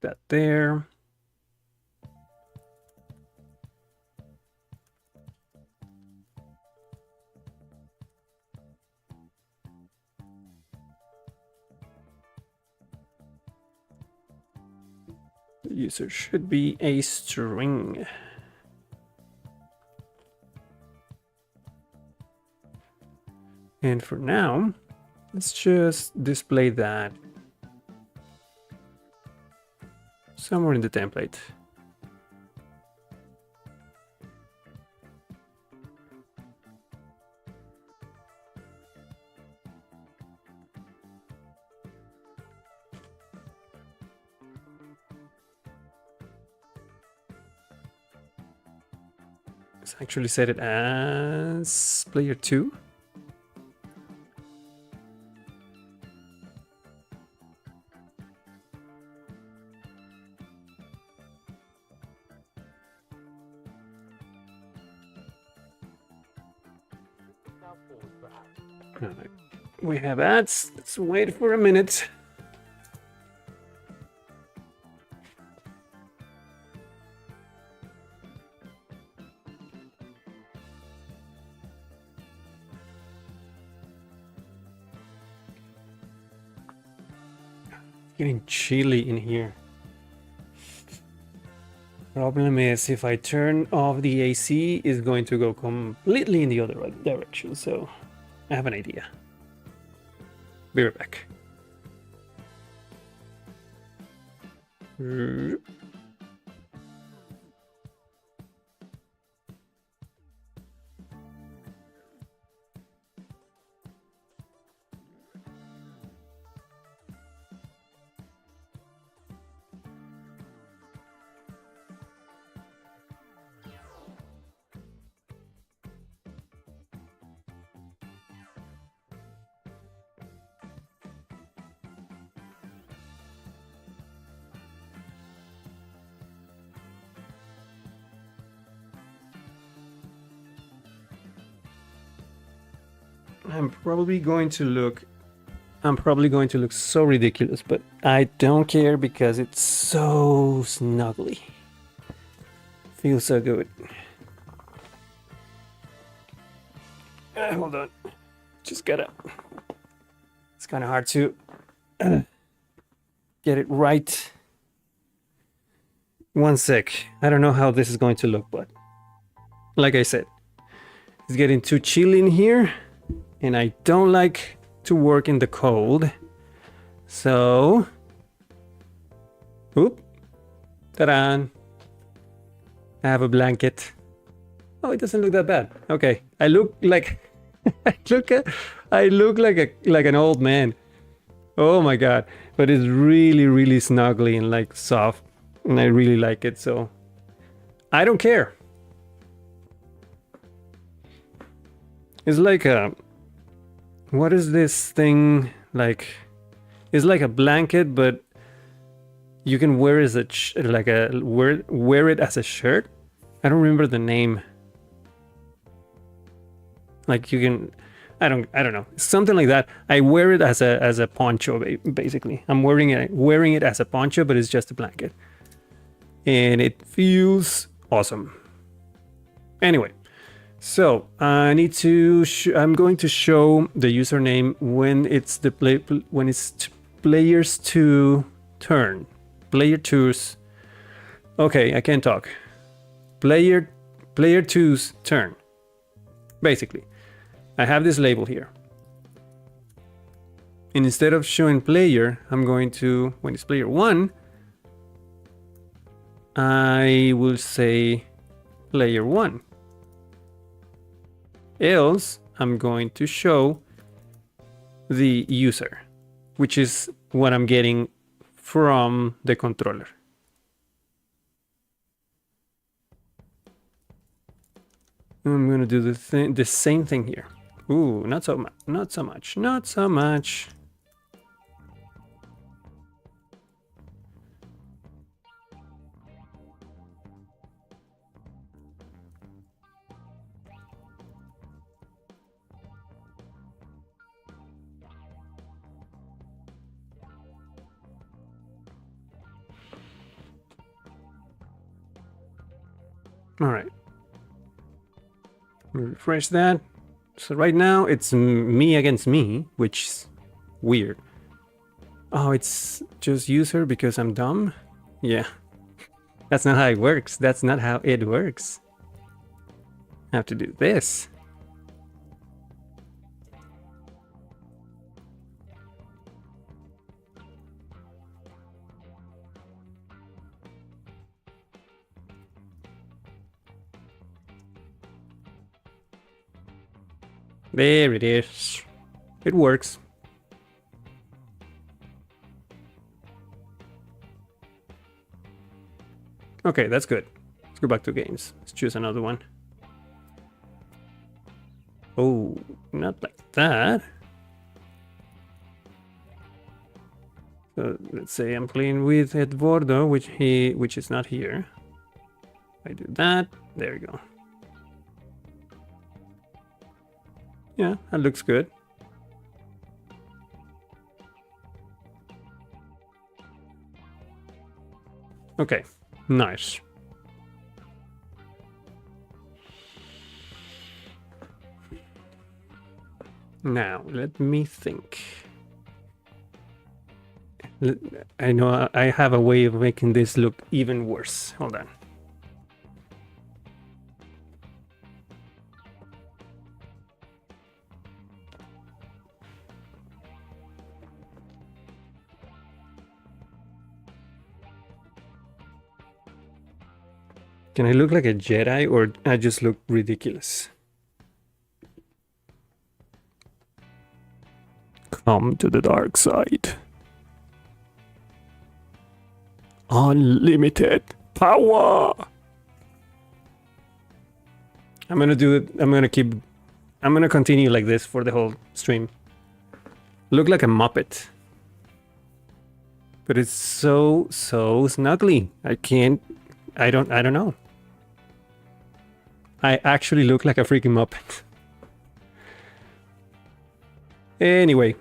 That there. The user should be a string. And for now, let's just display that somewhere in the template. Let's actually set it as player 2. All right. We have ads. Let's wait for a minute. Getting chilly in here. Problem is, if I turn off the AC, it's going to go completely in the other direction. So I have an idea. Be right back. I'm probably going to look so ridiculous, but I don't care because it's so snuggly. Feels so good. Hold on. Just gotta. It's kind of hard to get it right. One sec. I don't know how this is going to look, but like I said, it's getting too chilly in here, and I don't like to work in the cold. So, oop, ta-da! I have a blanket. Oh, it doesn't look that bad. Okay, I look like I look like an old man. Oh my god! But it's really, really snuggly and like soft, and I really like it. So, I don't care. It's like a, what is this thing like? It's like a blanket, but you can wear it as wear it as a shirt. I don't remember the name. Like you can, I don't know, something like that. I wear it as a poncho, basically. I'm wearing it as a poncho, but it's just a blanket, and it feels awesome. Anyway, so I need to. I'm going to show the username when it's players to turn. Player two's. Okay, I can't talk. Player two's turn. Basically, I have this label here, and instead of showing player, I'm going to, when it's player one, I will say player one. Else, I'm going to show the user, which is what I'm getting from the controller. I'm gonna do the same thing here. Ooh, not so much. All right. Refresh that. So right now it's me against me, which is weird. Oh, it's just user because I'm dumb? Yeah. That's not how it works. That's not how it works. I have to do this. There it is. It works. Okay, that's good. Let's go back to games. Let's choose another one. Oh, not like that. So let's say I'm playing with Eduardo, which is not here. I do that. There you go. Yeah, that looks good. Okay, nice. Now, let me think. I know I have a way of making this look even worse. Hold on. Can I look like a Jedi or I just look ridiculous? Come to the dark side. Unlimited power. I'm gonna do it. I'm gonna continue like this for the whole stream. Look like a Muppet. But it's so snuggly. I don't know. I actually look like a freaking Muppet. Anyway.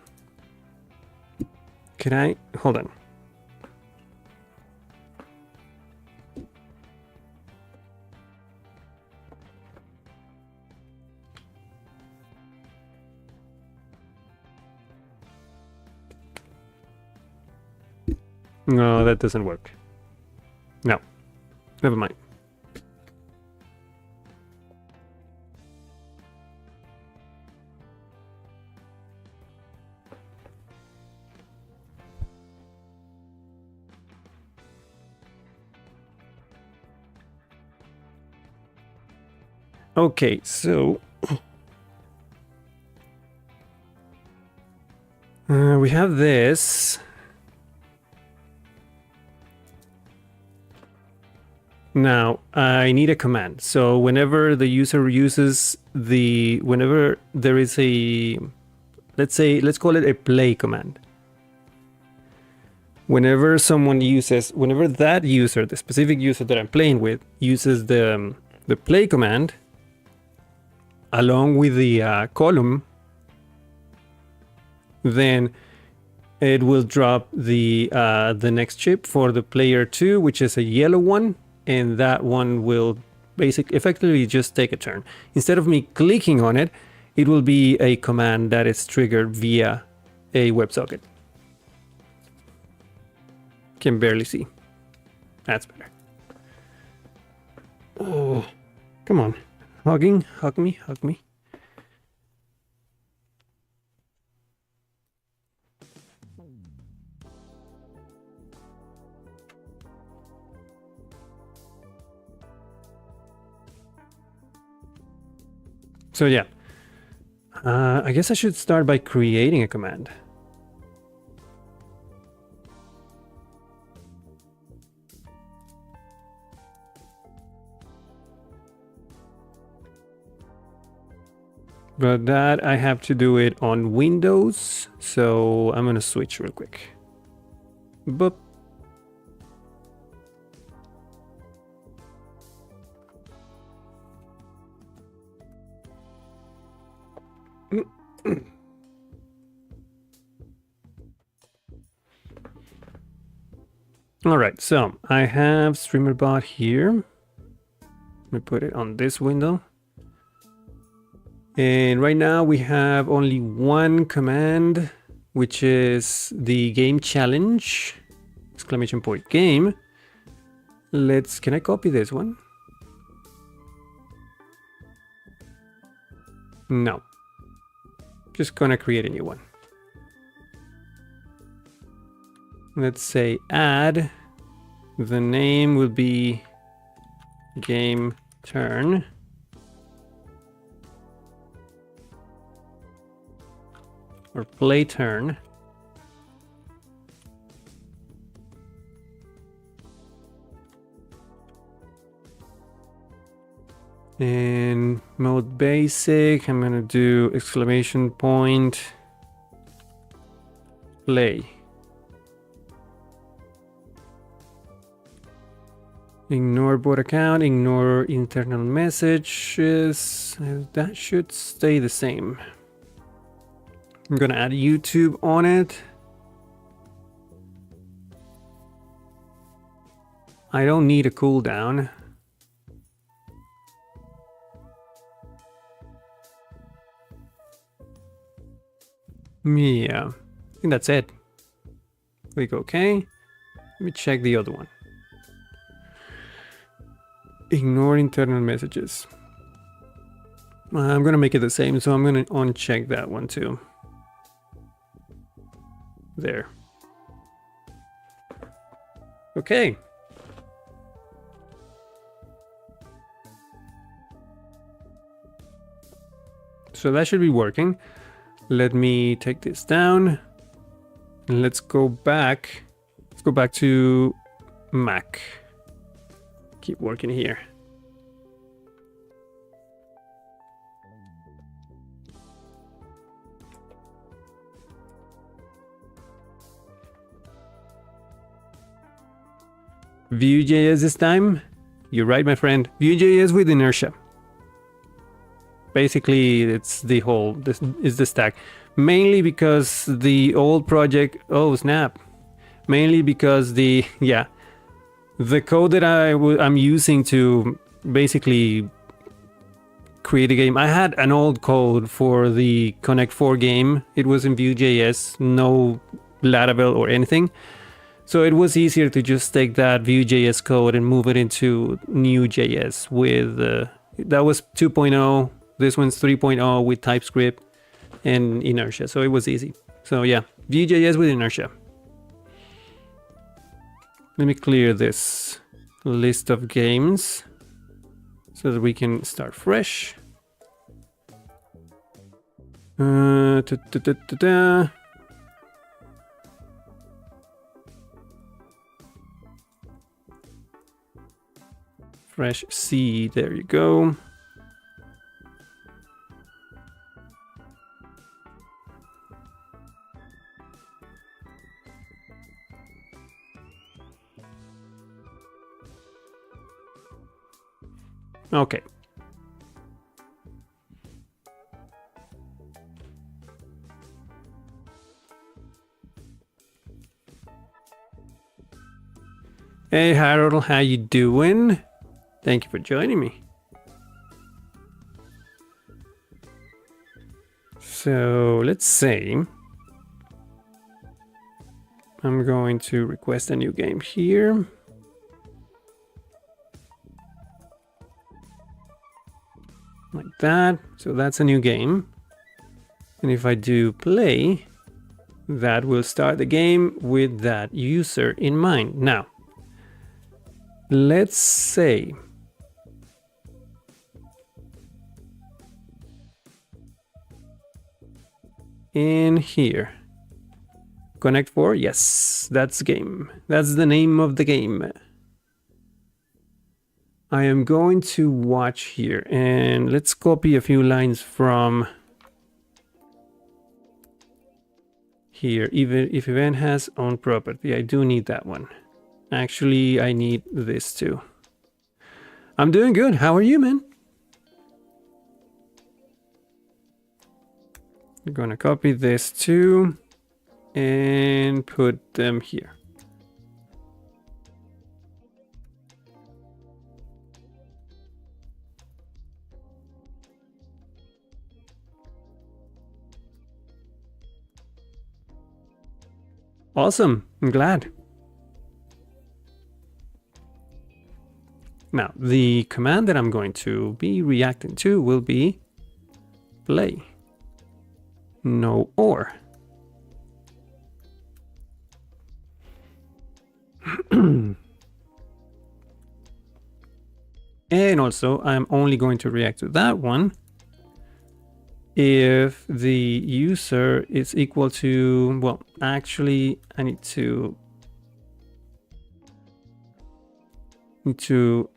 Can I hold on? No, that doesn't work. No. Never mind. Okay, so we have this. Now, I need a command. So whenever the user uses whenever there is a, let's call it a play command. Whenever that user, the specific user that I'm playing with, uses the play command, along with the column, then it will drop the next chip for the player 2, which is a yellow one, and that one will effectively just take a turn. Instead of me clicking on it, it will be a command that is triggered via a WebSocket. Can barely see. That's better. Oh, come on. Hug me. So yeah, I guess I should start by creating a command. But that I have to do it on Windows, so I'm gonna switch real quick. Boop. All right, so I have StreamerBot here. Let me put it on this window. And right now we have only one command, which is the game challenge, exclamation point game. Can I copy this one? No. Just gonna create a new one. Let's say add. The name will be game turn. Or play turn. In mode basic, I'm gonna do exclamation point play. Ignore bot account, ignore internal messages. That should stay the same. I'm gonna add YouTube on it. I don't need a cooldown. Yeah, I think that's it. Click OK. Let me check the other one. Ignore internal messages. I'm gonna make it the same, so I'm gonna uncheck that one too. There. Okay. So that should be working. Let me take this down. And let's go back. Let's go back to Mac. Keep working here. Vue.js this time? You're right, my friend. Vue.js with inertia. Basically, it's the whole, this is the stack. Mainly because the old project, oh snap. Mainly because the code that I'm using to basically create a game. I had an old code for the Connect 4 game. It was in Vue.js, no Laravel or anything. So it was easier to just take that Vue.js code and move it into New.js with, that was 2.0, this one's 3.0 with TypeScript and inertia, so it was easy. So yeah, Vue.js with inertia. Let me clear this list of games so that we can start fresh. Fresh C, there you go. Okay. Hey Harold, how you doing? Thank you for joining me. So let's say I'm going to request a new game here. Like that. So that's a new game. And if I do play, that will start the game with that user in mind. Now, let's say in here, Connect 4, yes, that's the game. That's the name of the game. I am going to watch here and let's copy a few lines from here. Even if event has own property, I do need that one. Actually, I need this too. I'm doing good. How are you, man? I'm gonna copy this too and put them here. Awesome. I'm glad. Now, the command that I'm going to be reacting to will be play. No or. And also, I'm only going to react to that one if the user is equal to, well, actually, I need to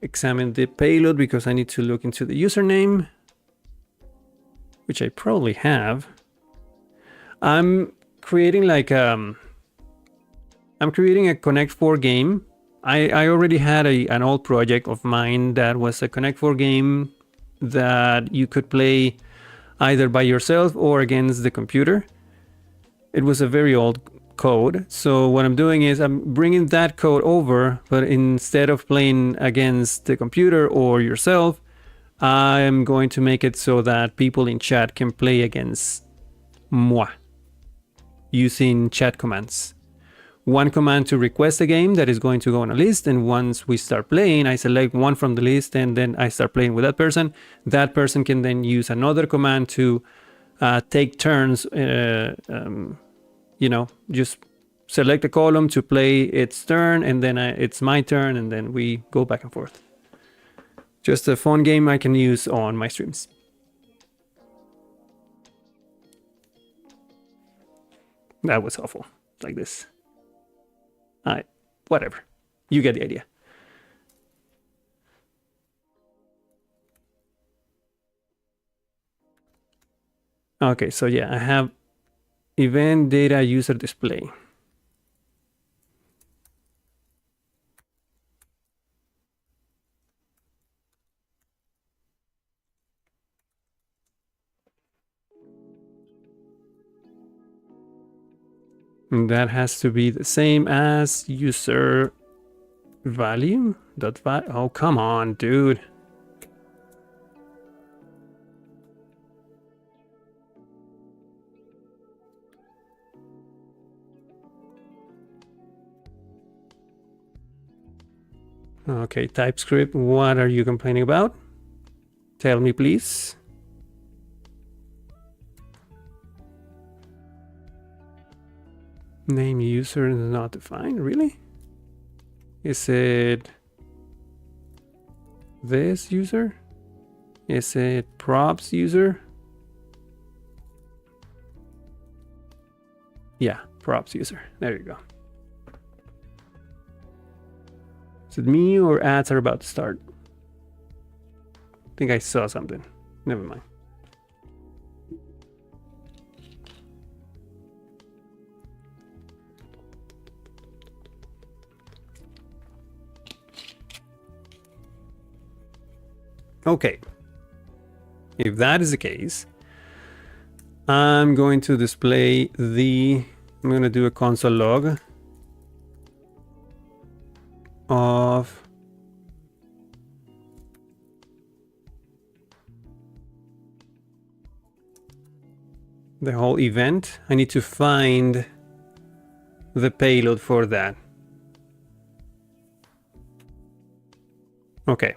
examine the payload because I need to look into the username, which I probably have. I'm creating like I'm creating a Connect 4 game. I already had an old project of mine that was a Connect 4 game that you could play either by yourself or against the computer. it was a very old code. So what I'm doing is I'm bringing that code over, but instead of playing against the computer or yourself, I'm going to make it so that people in chat can play against moi using chat commands. One command to request a game that is going to go on a list, and once we start playing, I select one from the list and then I start playing with that person. That person can then use another command to take turns, just select a column to play its turn, and then it's my turn, and then we go back and forth. Just a fun game I can use on my streams. That was awful, like this. Whatever. You get the idea. Okay, so yeah, I have event data user display. And that has to be the same as user value dot value. Oh, come on, dude. Okay, TypeScript, what are you complaining about? Tell me, please. Name user is not defined, really? Is it this user? Is it props user? Yeah, props user. There you go. Is it me or ads are about to start? I think I saw something. Never mind. Okay. If that is the case, I'm going to display I'm going to do a console log of the whole event. I need to find the payload for that. Okay.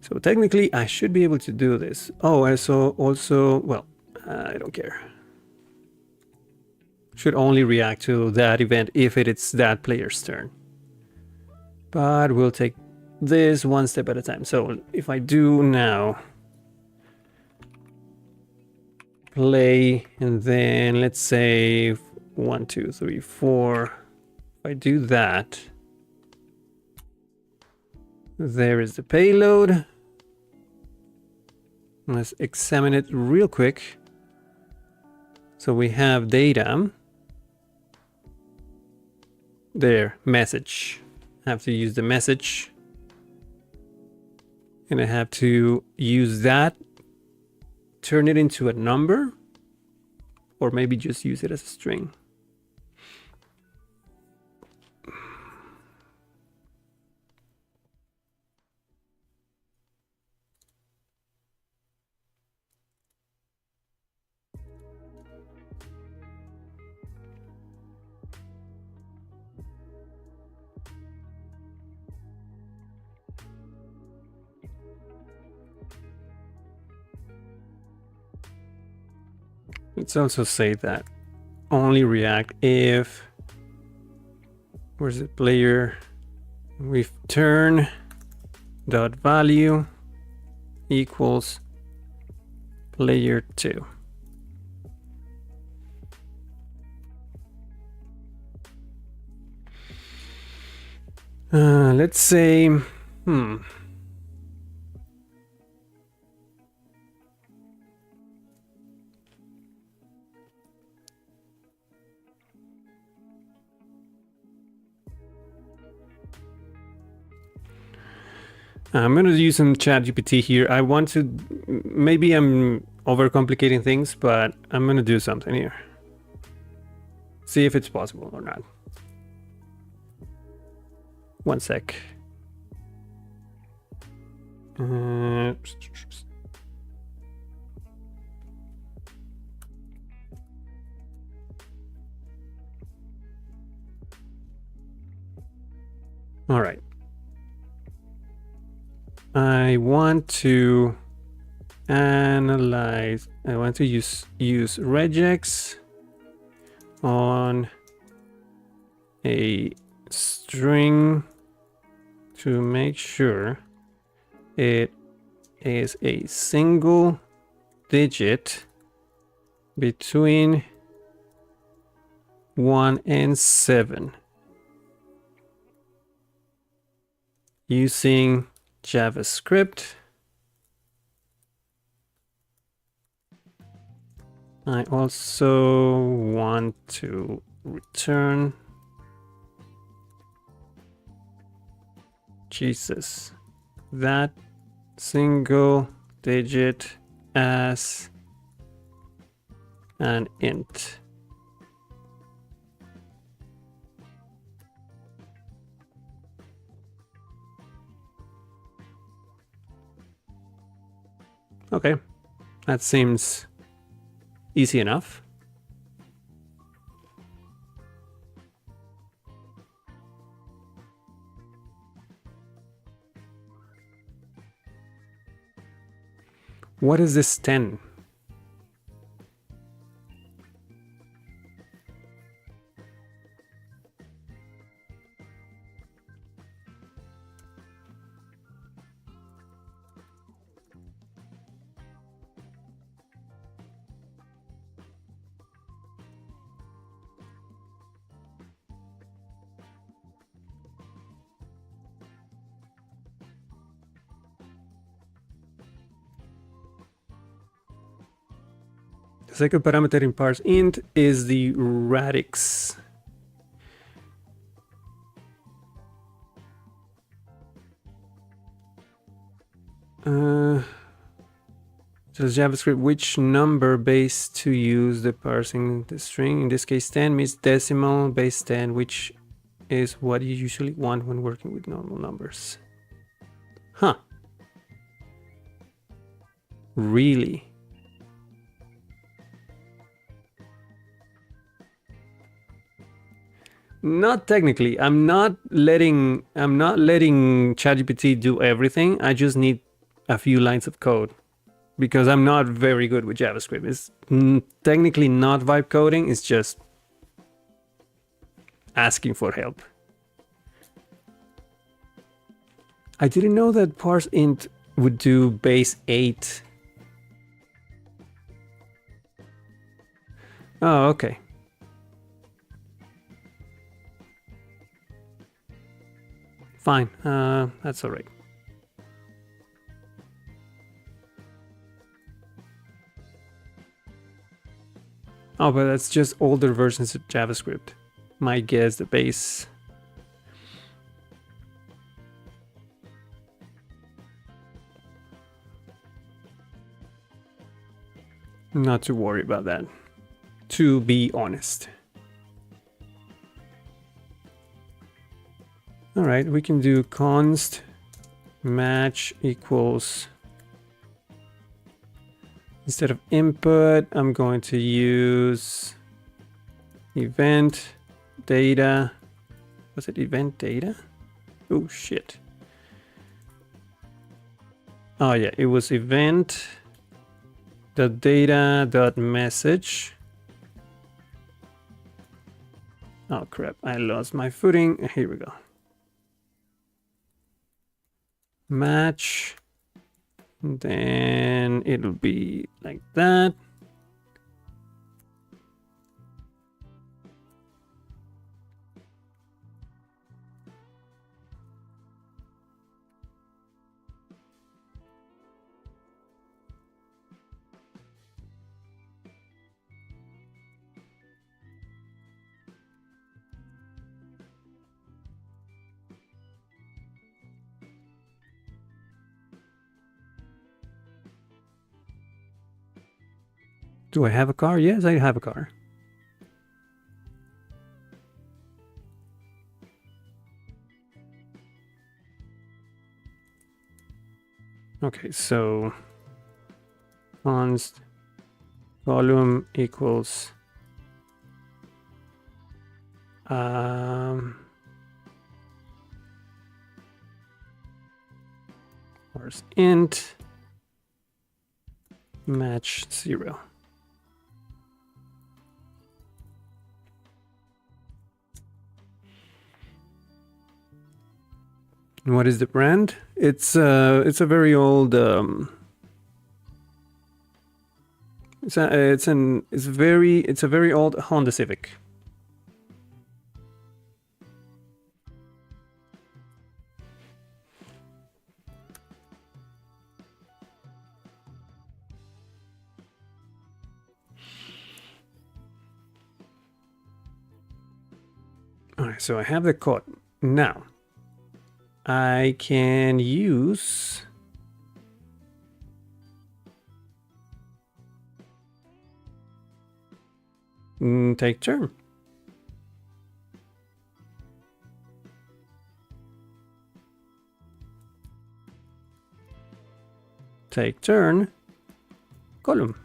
So technically I should be able to do this. Oh, and so also, well, I don't care. Should only react to that event if it's that player's turn. But we'll take this one step at a time. So if I do now play, and then let's say 1, 2, 3, 4. If I do that, there is the payload. Let's examine it real quick. So we have data. There, message. I have to use the message. And I have to use that, turn it into a number, or maybe just use it as a string. Let's also say that only react if, where's the player, with turn dot value equals player 2. Let's say, I'm going to use some ChatGPT here. I want to, maybe I'm overcomplicating things, but I'm going to do something here. see if it's possible or not. One sec. All right. I want to analyze. I want to use regex on a string to make sure it is a single digit between 1 and 7 using JavaScript. I also want to return Jesus, that single digit as an int. Okay, that seems easy enough. What is this 10? The second parameter in parse int is the radix. Tells JavaScript which number base to use the parsing the string. In this case, 10 means decimal base 10, which is what you usually want when working with normal numbers. Huh. Really? Not technically. I'm not letting ChatGPT do everything. I just need a few lines of code because I'm not very good with JavaScript. It's technically not vibe coding. It's just asking for help. I didn't know that parse int would do base 8. Oh, okay. Fine, that's all right. Oh, but that's just older versions of JavaScript. My guess, the base. Not to worry about that, to be honest. All right, we can do const match equals, instead of input, I'm going to use event data. Was it event data? Oh shit. Oh yeah, it was event data.message. Oh crap, I lost my footing. Here we go. Match, then it'll be like that. Do I have a car? Yes, I have a car. Okay, so const column equals parse int match 0. And what is the brand? It's a very old it's a very old Honda Civic. All right, so I have the code. Now I can use take turn. Take turn column.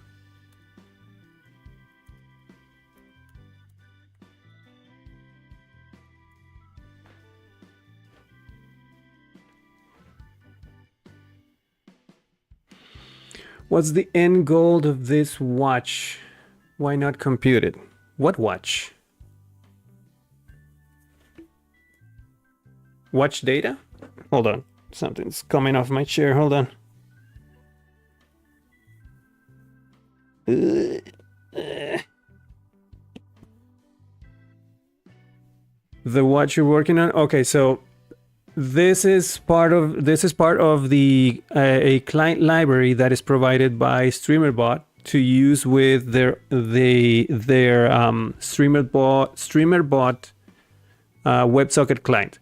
What's the end goal of this watch? Why not compute it? What watch? Watch data? Hold on. Something's coming off my chair. Hold on. The watch you're working on? Okay, so this is part of the a client library that is provided by StreamerBot to use with their StreamerBot WebSocket client.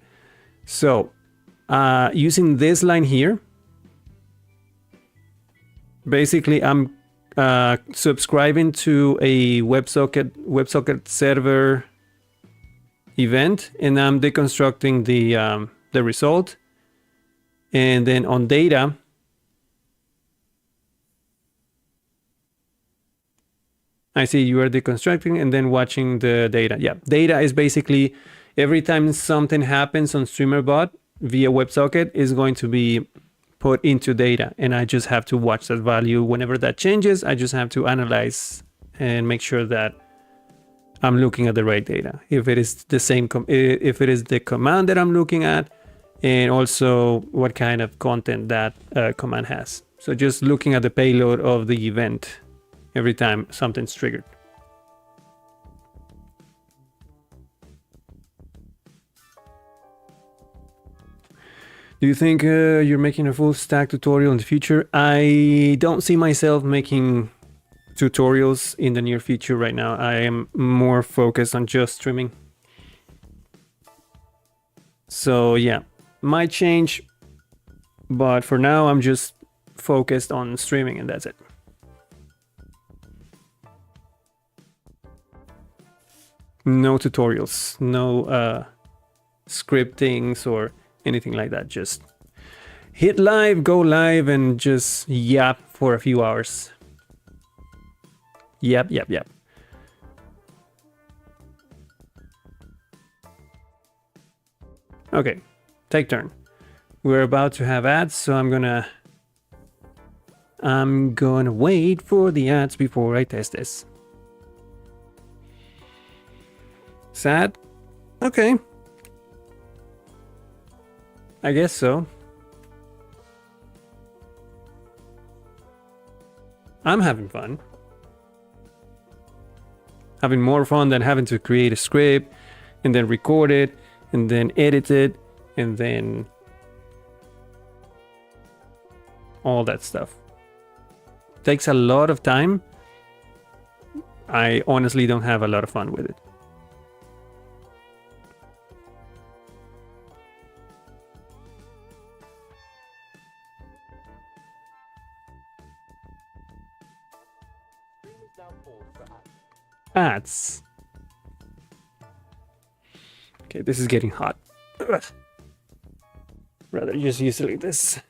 So using this line here, basically I'm subscribing to a WebSocket server event, and I'm deconstructing the result, and then on data I see you are deconstructing and then watching the data. Yeah, data is basically every time something happens on StreamerBot via WebSocket is going to be put into data, and I just have to watch that value. Whenever that changes, I just have to analyze and make sure that I'm looking at the right data. If it is the same, if it is the command that I'm looking at, and also what kind of content that command has. So just looking at the payload of the event every time something's triggered. Do you think you're making a full stack tutorial in the future? I don't see myself making tutorials in the near future right now. I am more focused on just streaming. So yeah, might change, but for now I'm just focused on streaming, and that's it. No tutorials, no scriptings or anything like that. Just hit live, go live, and just yap for a few hours. Yep. Okay, take turn. We're about to have ads, so I'm gonna wait for the ads before I test this. Sad? Okay. I guess so. I'm having fun. Having more fun than having to create a script and then record it and then edit it and then all that stuff. Takes a lot of time. I honestly don't have a lot of fun with it. Ads. Okay, this is getting hot. Ugh. Rather just use it like this.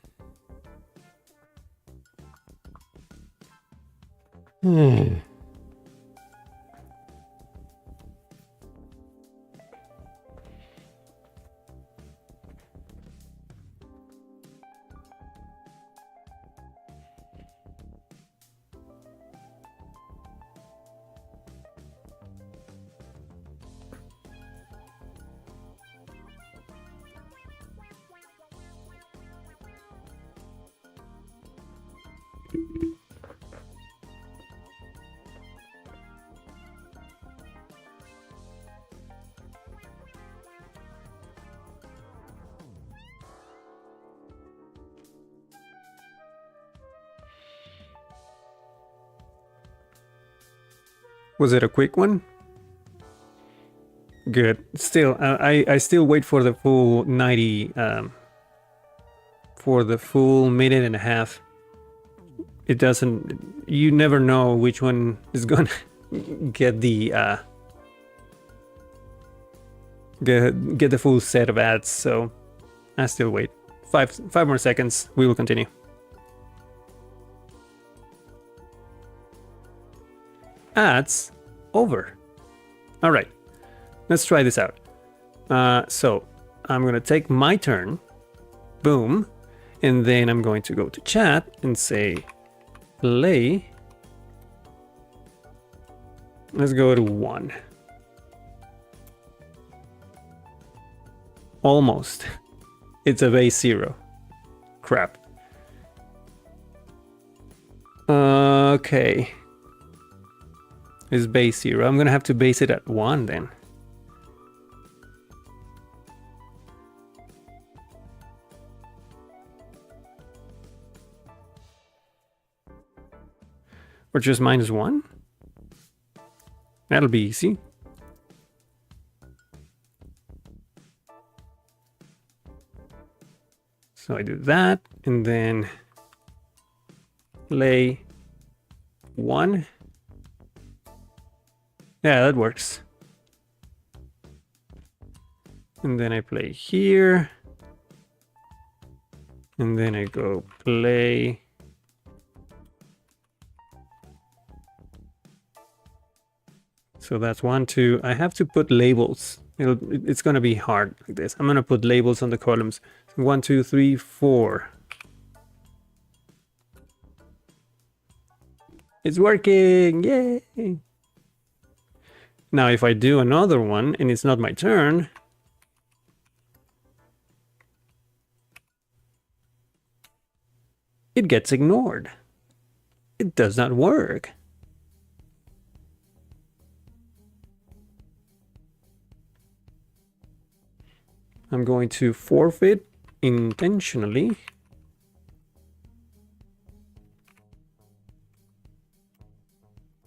Was it a quick one? Good. Still, I still wait for the full 90, for the full minute and a half. It doesn't, you never know which one is gonna get the, get the full set of ads, so I still wait. Five more seconds, we will continue. Ads over. All right, let's try this out. So I'm gonna take my turn, boom, and then I'm going to go to chat and say play. Let's go to 1. Almost. It's a base 0. Crap. Okay. It's base 0. I'm gonna have to base it at 1 then. Or just -1? That'll be easy. So I do that, and then play 1. Yeah, that works. And then I play here. And then I go play. So that's 1, 2. I have to put labels. It's gonna be hard like this. I'm gonna put labels on the columns. 1, 2, 3, 4. It's working! Yay! Now if I do another one and it's not my turn, it gets ignored. It does not work. I'm going to forfeit intentionally.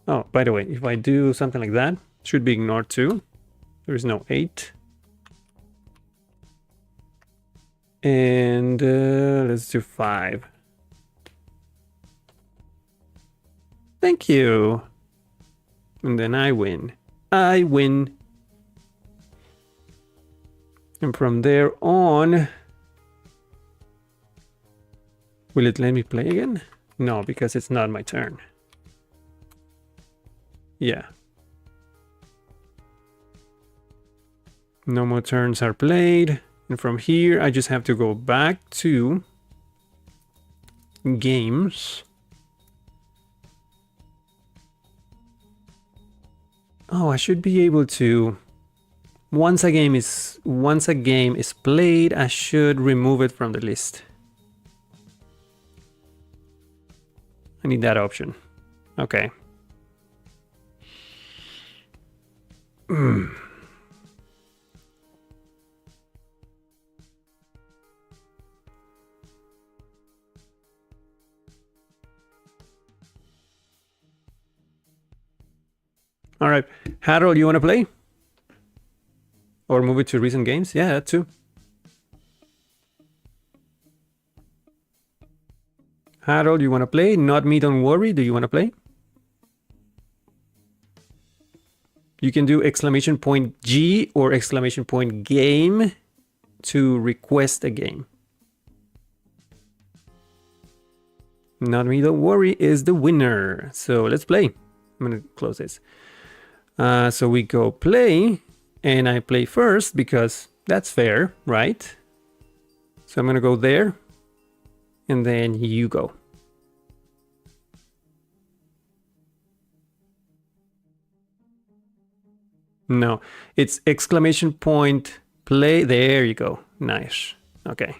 Oh, by the way, if I do something like that, it should be ignored too. There is no 8. And let's do 5. Thank you. And then I win. I win. And from there on, will it let me play again? No, because it's not my turn. Yeah. No more turns are played. And from here, I just have to go back to games. Oh, I should be able to, once a game is played, I should remove it from the list. I need that option. Okay. All right, Harold, you want to play? Or move it to recent games? Yeah, that too. Harold, you want to play? Not me, don't worry. Do you want to play? You can do !G or !Game to request a game. Not me, don't worry, is the winner. So let's play. I'm gonna close this. So we go play, and I play first because that's fair, right? So I'm gonna go there, and then you go. No, it's exclamation point play. There you go. Nice. Okay.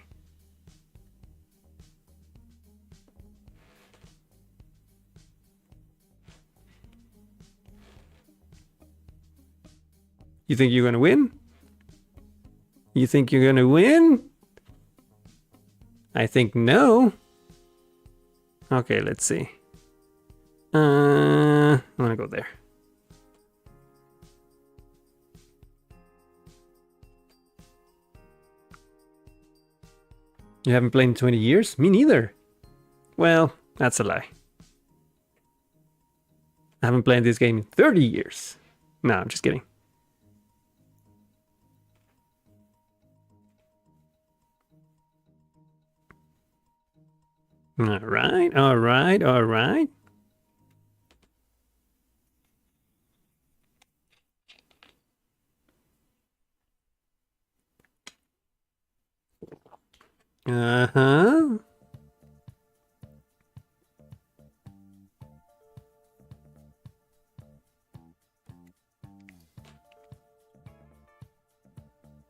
You think you're gonna win? You think you're gonna win? I think no. Okay, let's see. I'm gonna go there. You haven't played in 20 years? Me neither. Well, that's a lie. I haven't played this game in 30 years. No, I'm just kidding. All right, all right, all right. Uh-huh.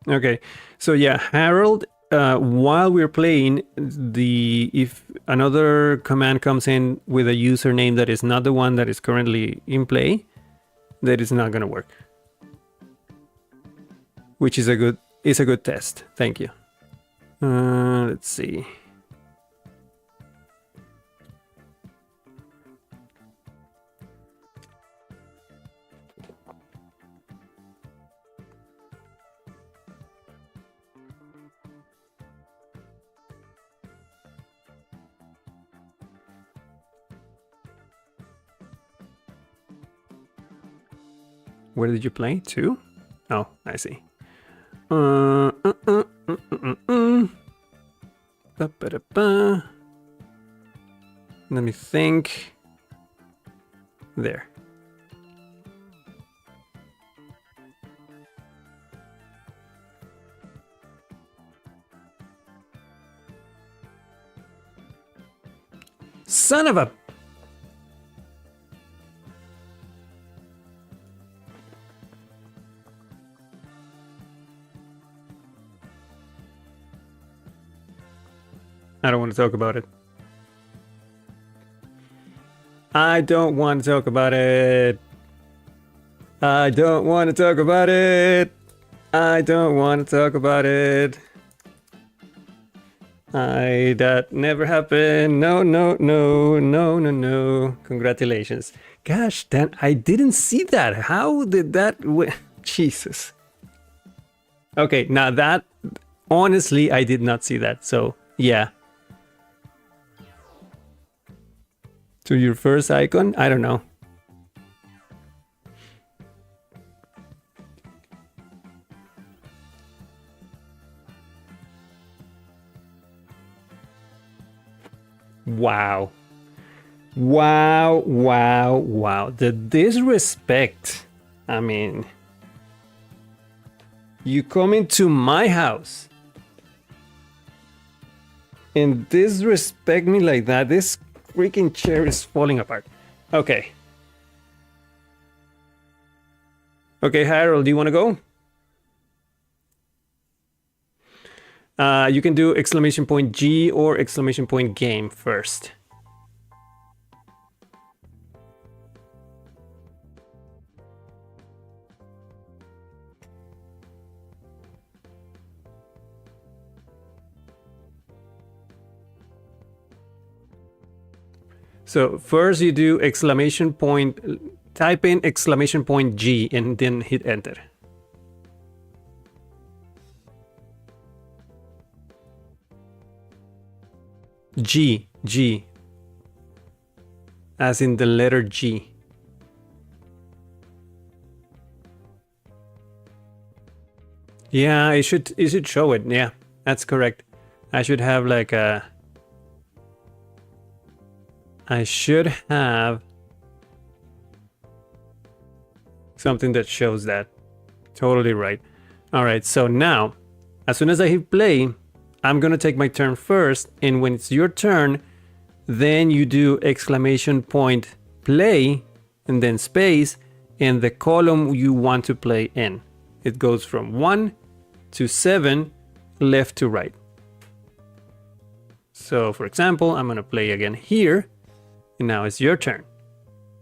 Okay, so yeah, Harold, while we're playing, if another command comes in with a username that is not the one that is currently in play, that is not gonna work. Which is a good test. Thank you. Let's see. Where did you play? 2? Oh, I see. Let me think. There. Son of a... I don't want to talk about it. I don't want to talk about it. I don't want to talk about it. I don't want to talk about it. That never happened. No, no, no, no, no, no. Congratulations. Gosh, Dan, I didn't see that. How did that... Jesus. Okay, now that... Honestly, I did not see that. So, yeah. To your first icon? I don't know. Wow. Wow, wow, wow. The disrespect. I mean, you come into my house and disrespect me like that. This freaking chair is falling apart. Okay. Okay, Harold, do you want to go? You can do exclamation point G or exclamation point game first. So first you do exclamation point, type in exclamation point G and then hit enter. G, G, as in the letter G. Yeah, it should show it. Yeah, that's correct. I should have like a... I should have something that shows that. Totally right. All right, so now, as soon as I hit play, I'm gonna take my turn first, and when it's your turn, then you do exclamation point play, and then space, and the column you want to play in. It goes from 1 to 7, left to right. So for example, I'm gonna play again here, and now it's your turn.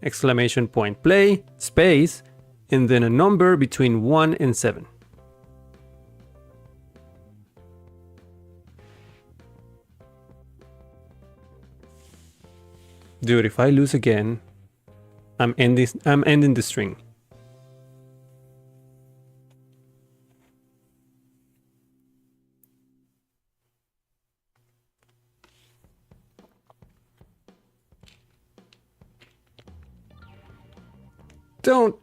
Exclamation point play, space, and then a number between 1 and 7. Dude, if I lose again, I'm ending the string. Don't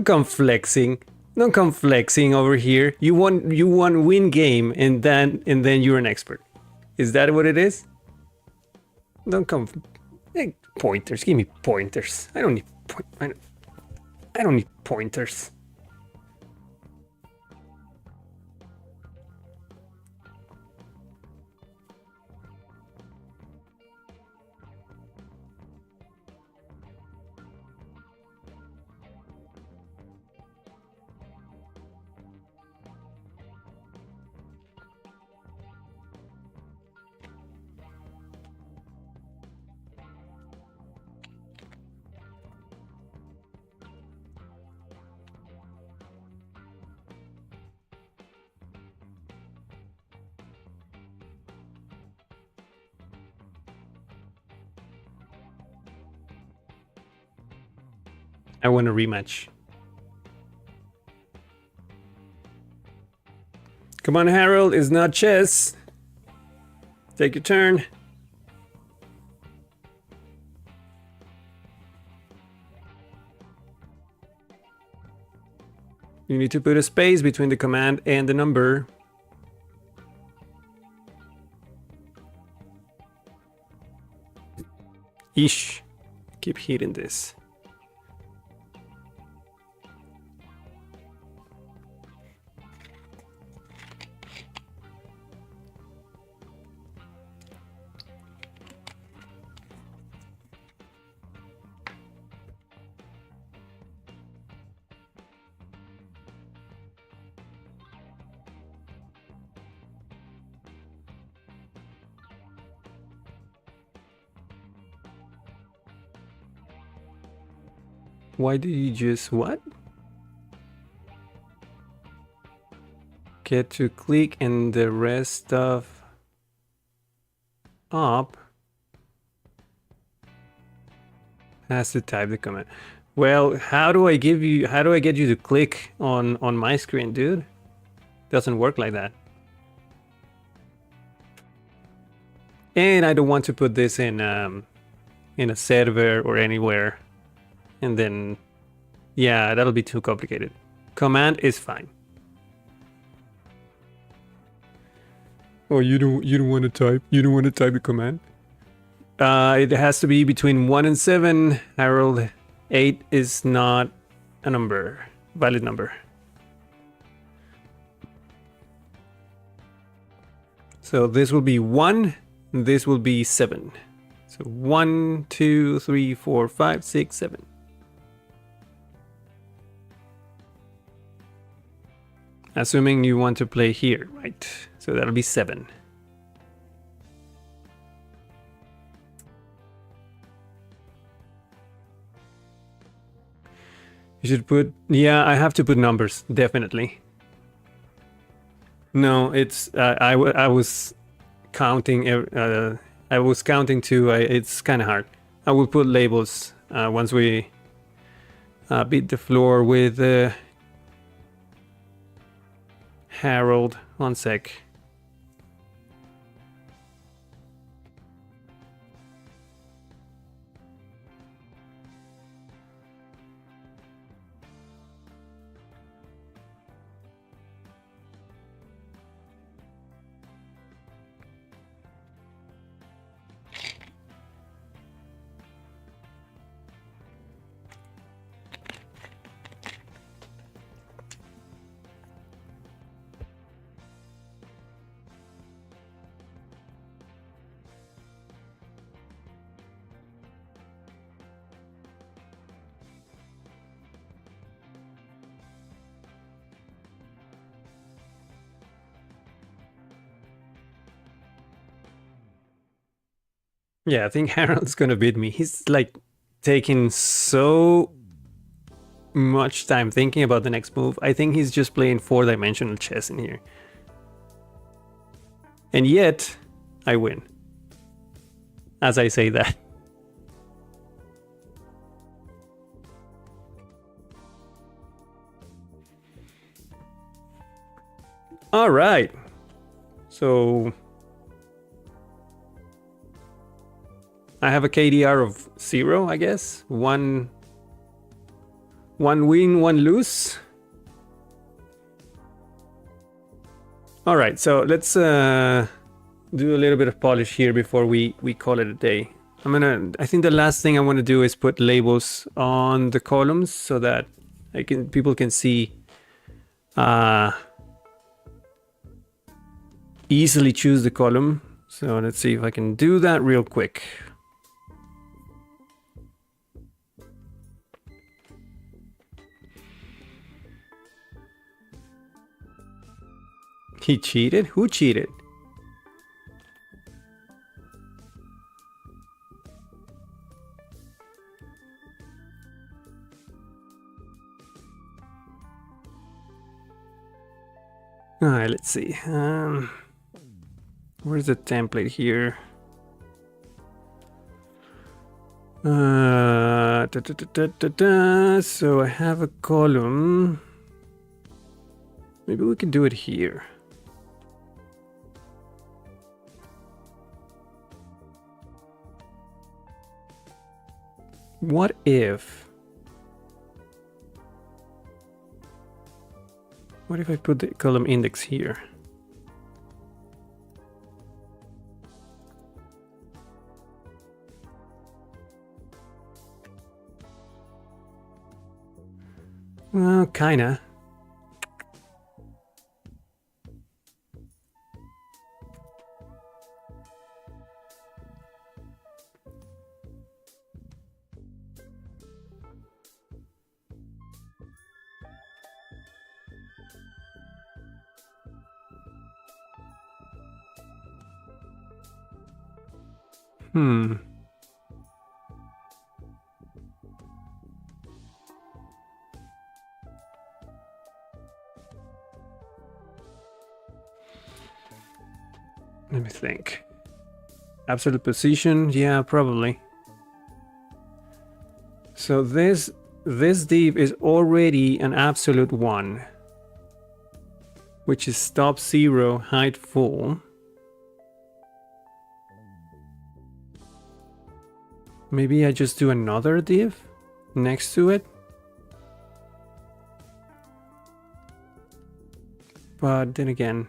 come flexing. Don't come flexing over here. You won win game, and then you're an expert. Is that what it is? Don't come. Hey, pointers. Give me pointers. I don't need I don't need pointers. I want a rematch. Come on, Harold. It's not chess. Take your turn. You need to put a space between the command and the number. Ish. Keep hitting this. Why do you just what? Get to click and the rest stuff up has to type the command. Well, how do I get you to click on my screen, dude? Doesn't work like that. And I don't want to put this in a server or anywhere. And then, yeah, that'll be too complicated. Command is fine. Oh, you don't want to type? You don't want to type the command? It has to be between 1 and 7, Harold. 8 is not a number, valid number. So this will be 1, this will be 7. So 1, 2, 3, 4, 5, 6, 7. Assuming you want to play here, right? So that'll be 7. You should put, yeah, I have to put numbers, definitely. No, it's, I was counting, I was counting too, it's kind of hard. I will put labels once we beat the floor with Harold. One sec. Yeah, I think Harold's gonna beat me. He's like taking so much time thinking about the next move. I think he's just playing 4-dimensional chess in here. And yet, I win. As I say that. All right. So I have a KDR of 0, I guess. One win, one lose. All right, so let's do a little bit of polish here before we call it a day. I think the last thing I want to do is put labels on the columns so that people can see easily choose the column. So let's see if I can do that real quick. He cheated? Who cheated? All right, let's see. Where's the template here? So I have a column. Maybe we can do it here. What if I put the column index here? Well, kinda. Let me think. Absolute position, yeah, probably. So this div is already an absolute 1, which is top 0, height full. Maybe I just do another div next to it. But then again,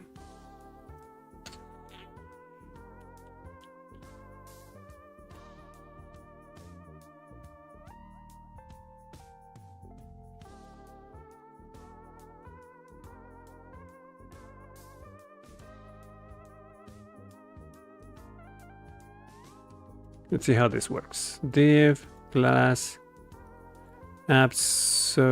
let's see how this works. Div class absolute.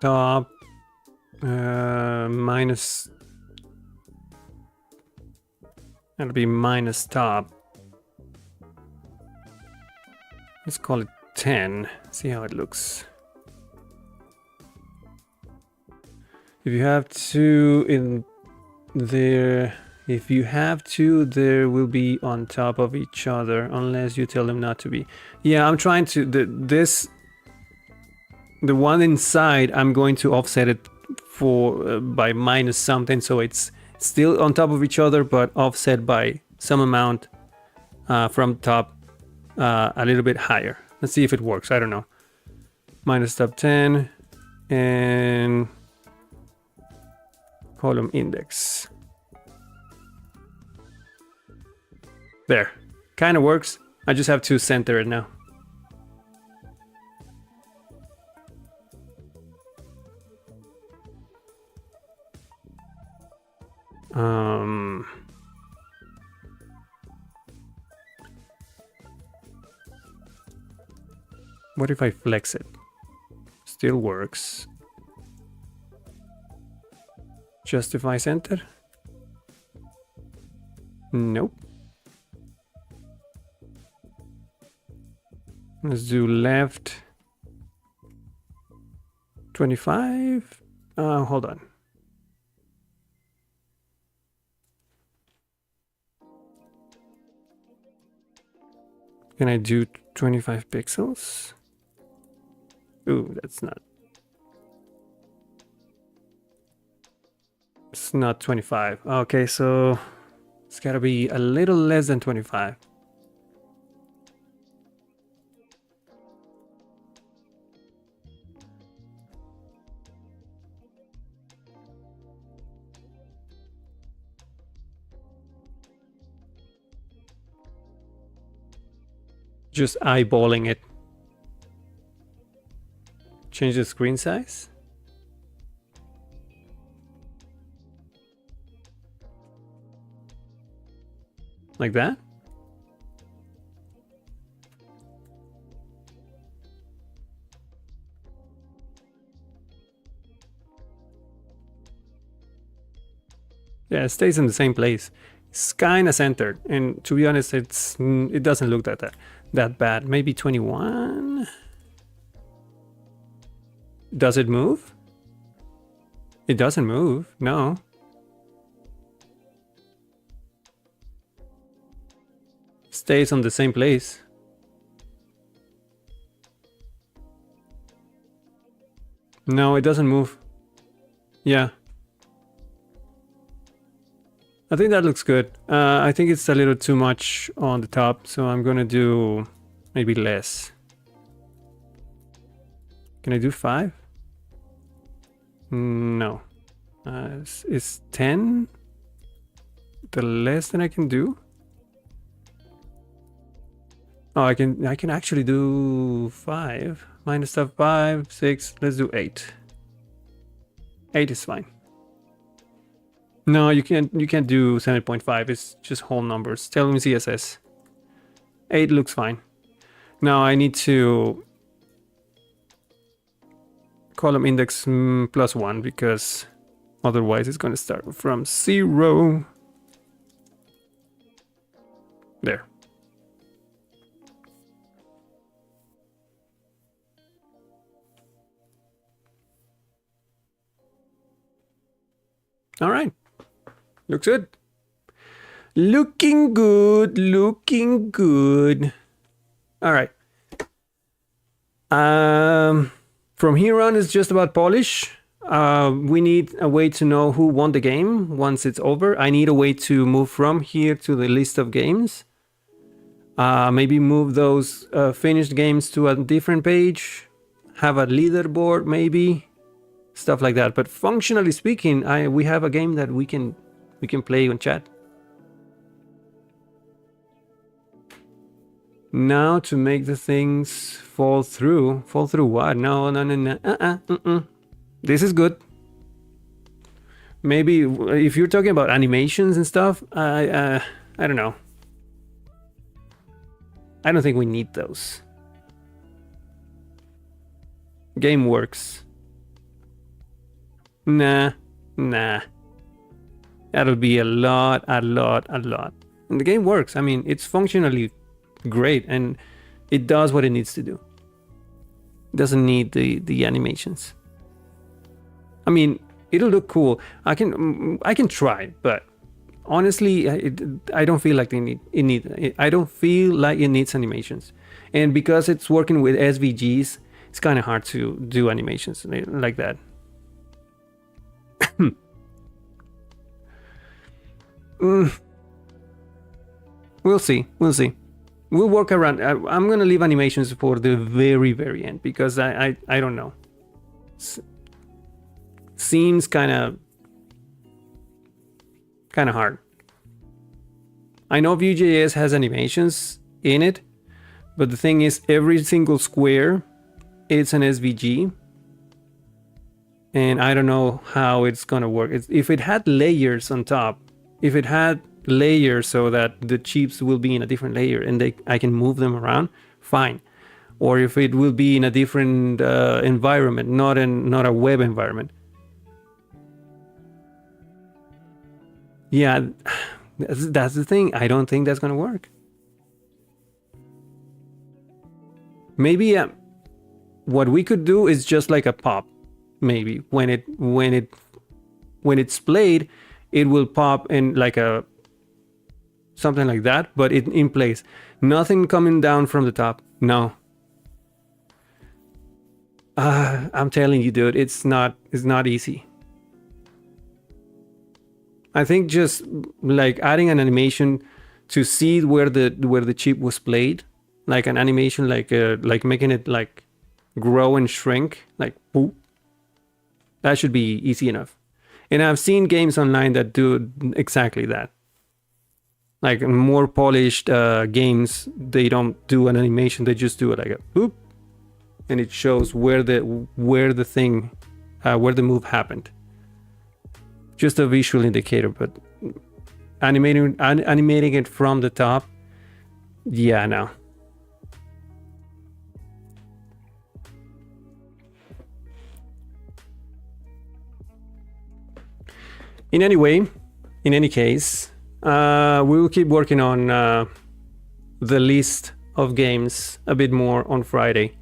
Top minus, that'll be minus top. Let's call it 10. See how it looks. If you have 2 in there, there will be on top of each other unless you tell them not to be. Yeah, I'm trying to the one inside, I'm going to offset it for by minus something, so it's still on top of each other but offset by some amount from top a little bit higher. Let's see if it works. I don't know. Minus top 10 and column index. There, kind of works. I just have to center it now. What if I flex it? Still works. Justify center? Nope. Let's do left 25. Hold on. Can I do 25 pixels? Ooh, that's not. It's not 25. Okay, so it's gotta be a little less than 25. Just eyeballing it. Change the screen size. Like that? Yeah, it stays in the same place. It's kind of centered, and to be honest, it doesn't look that bad. Maybe 21. Does it move? It doesn't move. No. Stays on the same place. No, it doesn't move. Yeah. I think that looks good. I think it's a little too much on the top, so I'm gonna do maybe less. Can I do 5? No. Is 10 the less than I can do? Oh, I can actually do 5. Minus stuff 5, 6. Let's do 8. 8 is fine. No, you can't do 7.5. It's just whole numbers. Tell me CSS. 8 looks fine. Now I need to column index +1 because otherwise it's going to start from 0. There. All right. Looks good. Looking good. Looking good. All right. From here on, it's just about polish. We need a way to know who won the game once it's over. I need a way to move from here to the list of games. Maybe move those finished games to a different page. Have a leaderboard, maybe. Stuff like that. But functionally speaking, we have a game that we can play on chat. Now to make the things fall through what? No. This is good. Maybe if you're talking about animations and stuff, I don't know. I don't think we need those. Game works. Nah. That'll be a lot. And the game works. I mean, it's functionally great and it does what it needs to do. It doesn't need the animations. I mean, it'll look cool. I can try, but honestly, I don't feel like I don't feel like it needs animations. And because it's working with SVGs, it's kind of hard to do animations like that. We'll see. We'll work around. I'm gonna leave animations for the very end because I don't know. Seems kind of hard. I know Vue.js has animations in it, but the thing is, every single square, it's an SVG, and I don't know how it's gonna work. If it had layers on top, if it had layers so that the chips will be in a different layer and I can move them around, fine. or if it will be in a different environment, not a web environment. Yeah, that's the thing. I don't think that's gonna work. Maybe what we could do is just like a pop. Maybe when it's played, it will pop in like a something like that, but it in place. Nothing coming down from the top. No. I'm telling you, dude, it's not easy. I think just like adding an animation to see where the chip was played, like an animation, like making it like grow and shrink, like boop. That should be easy enough. And I've seen games online that do exactly that. Like more polished games, they don't do an animation; they just do it like a boop, and it shows where the move happened. Just a visual indicator, but animating it from the top, yeah, no. In any case, we will keep working on the list of games a bit more on Friday,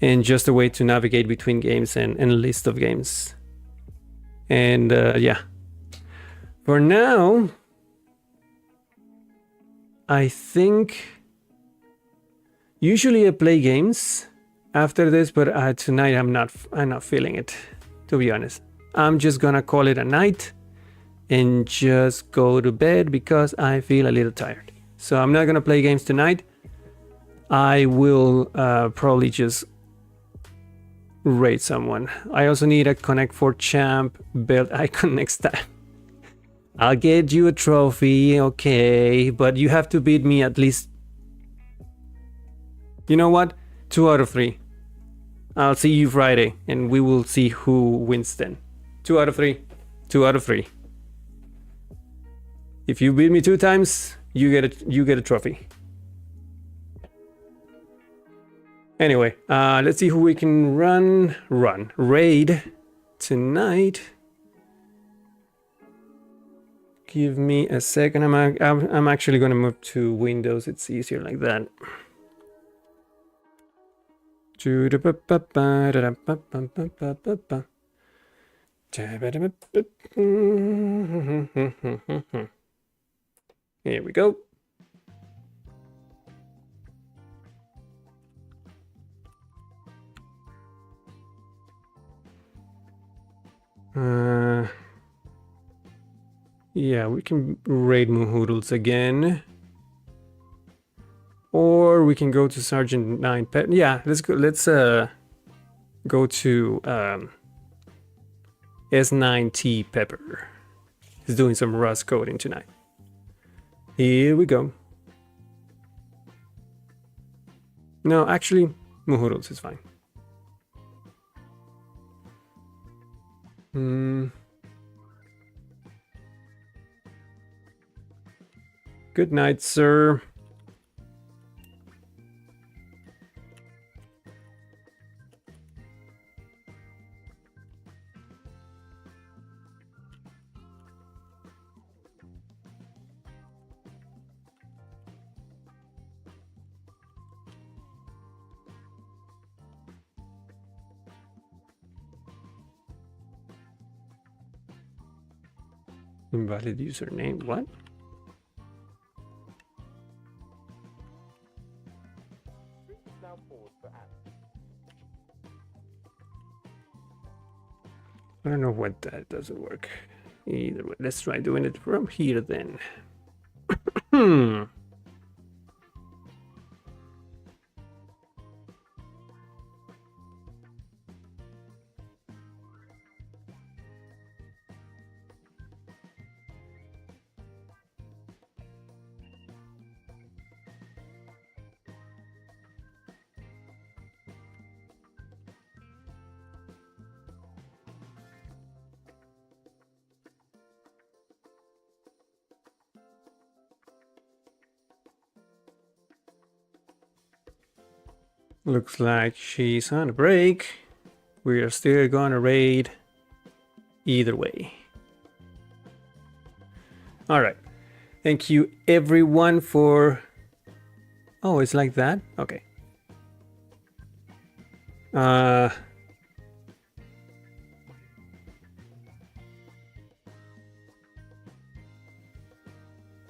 and just a way to navigate between games and a list of games. And yeah, for now, I think usually I play games after this, but tonight I'm not feeling it, to be honest. I'm just gonna call it a night and just go to bed because I feel a little tired. So I'm not gonna play games tonight. I will probably just raid someone. I also need a Connect 4 champ build icon next time. I'll get you a trophy, okay, but you have to beat me at least. You know what? 2 out of 3. I'll see you Friday and we will see who wins then. 2 out of 3. 2 out of 3. If you beat me 2 times, you get a trophy. Anyway, let's see who we can raid tonight. Give me a second. I'm actually gonna move to Windows. It's easier like that. Here we go. Yeah, we can raid Moohoodles again. Or we can go to Sergeant 9 Pet. Yeah, let's go to S9T Pepper. He's doing some Rust coding tonight. Here we go. No, actually, Moohoodles is fine. Good night, sir. Invalid username. What? I don't know what that doesn't work. Either way, let's try doing it from here then. Looks like she's on a break. We are still gonna raid either way. All right. Thank you everyone for... Oh, it's like that? Okay.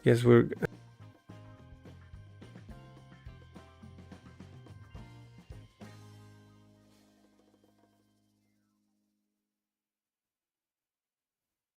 Guess we're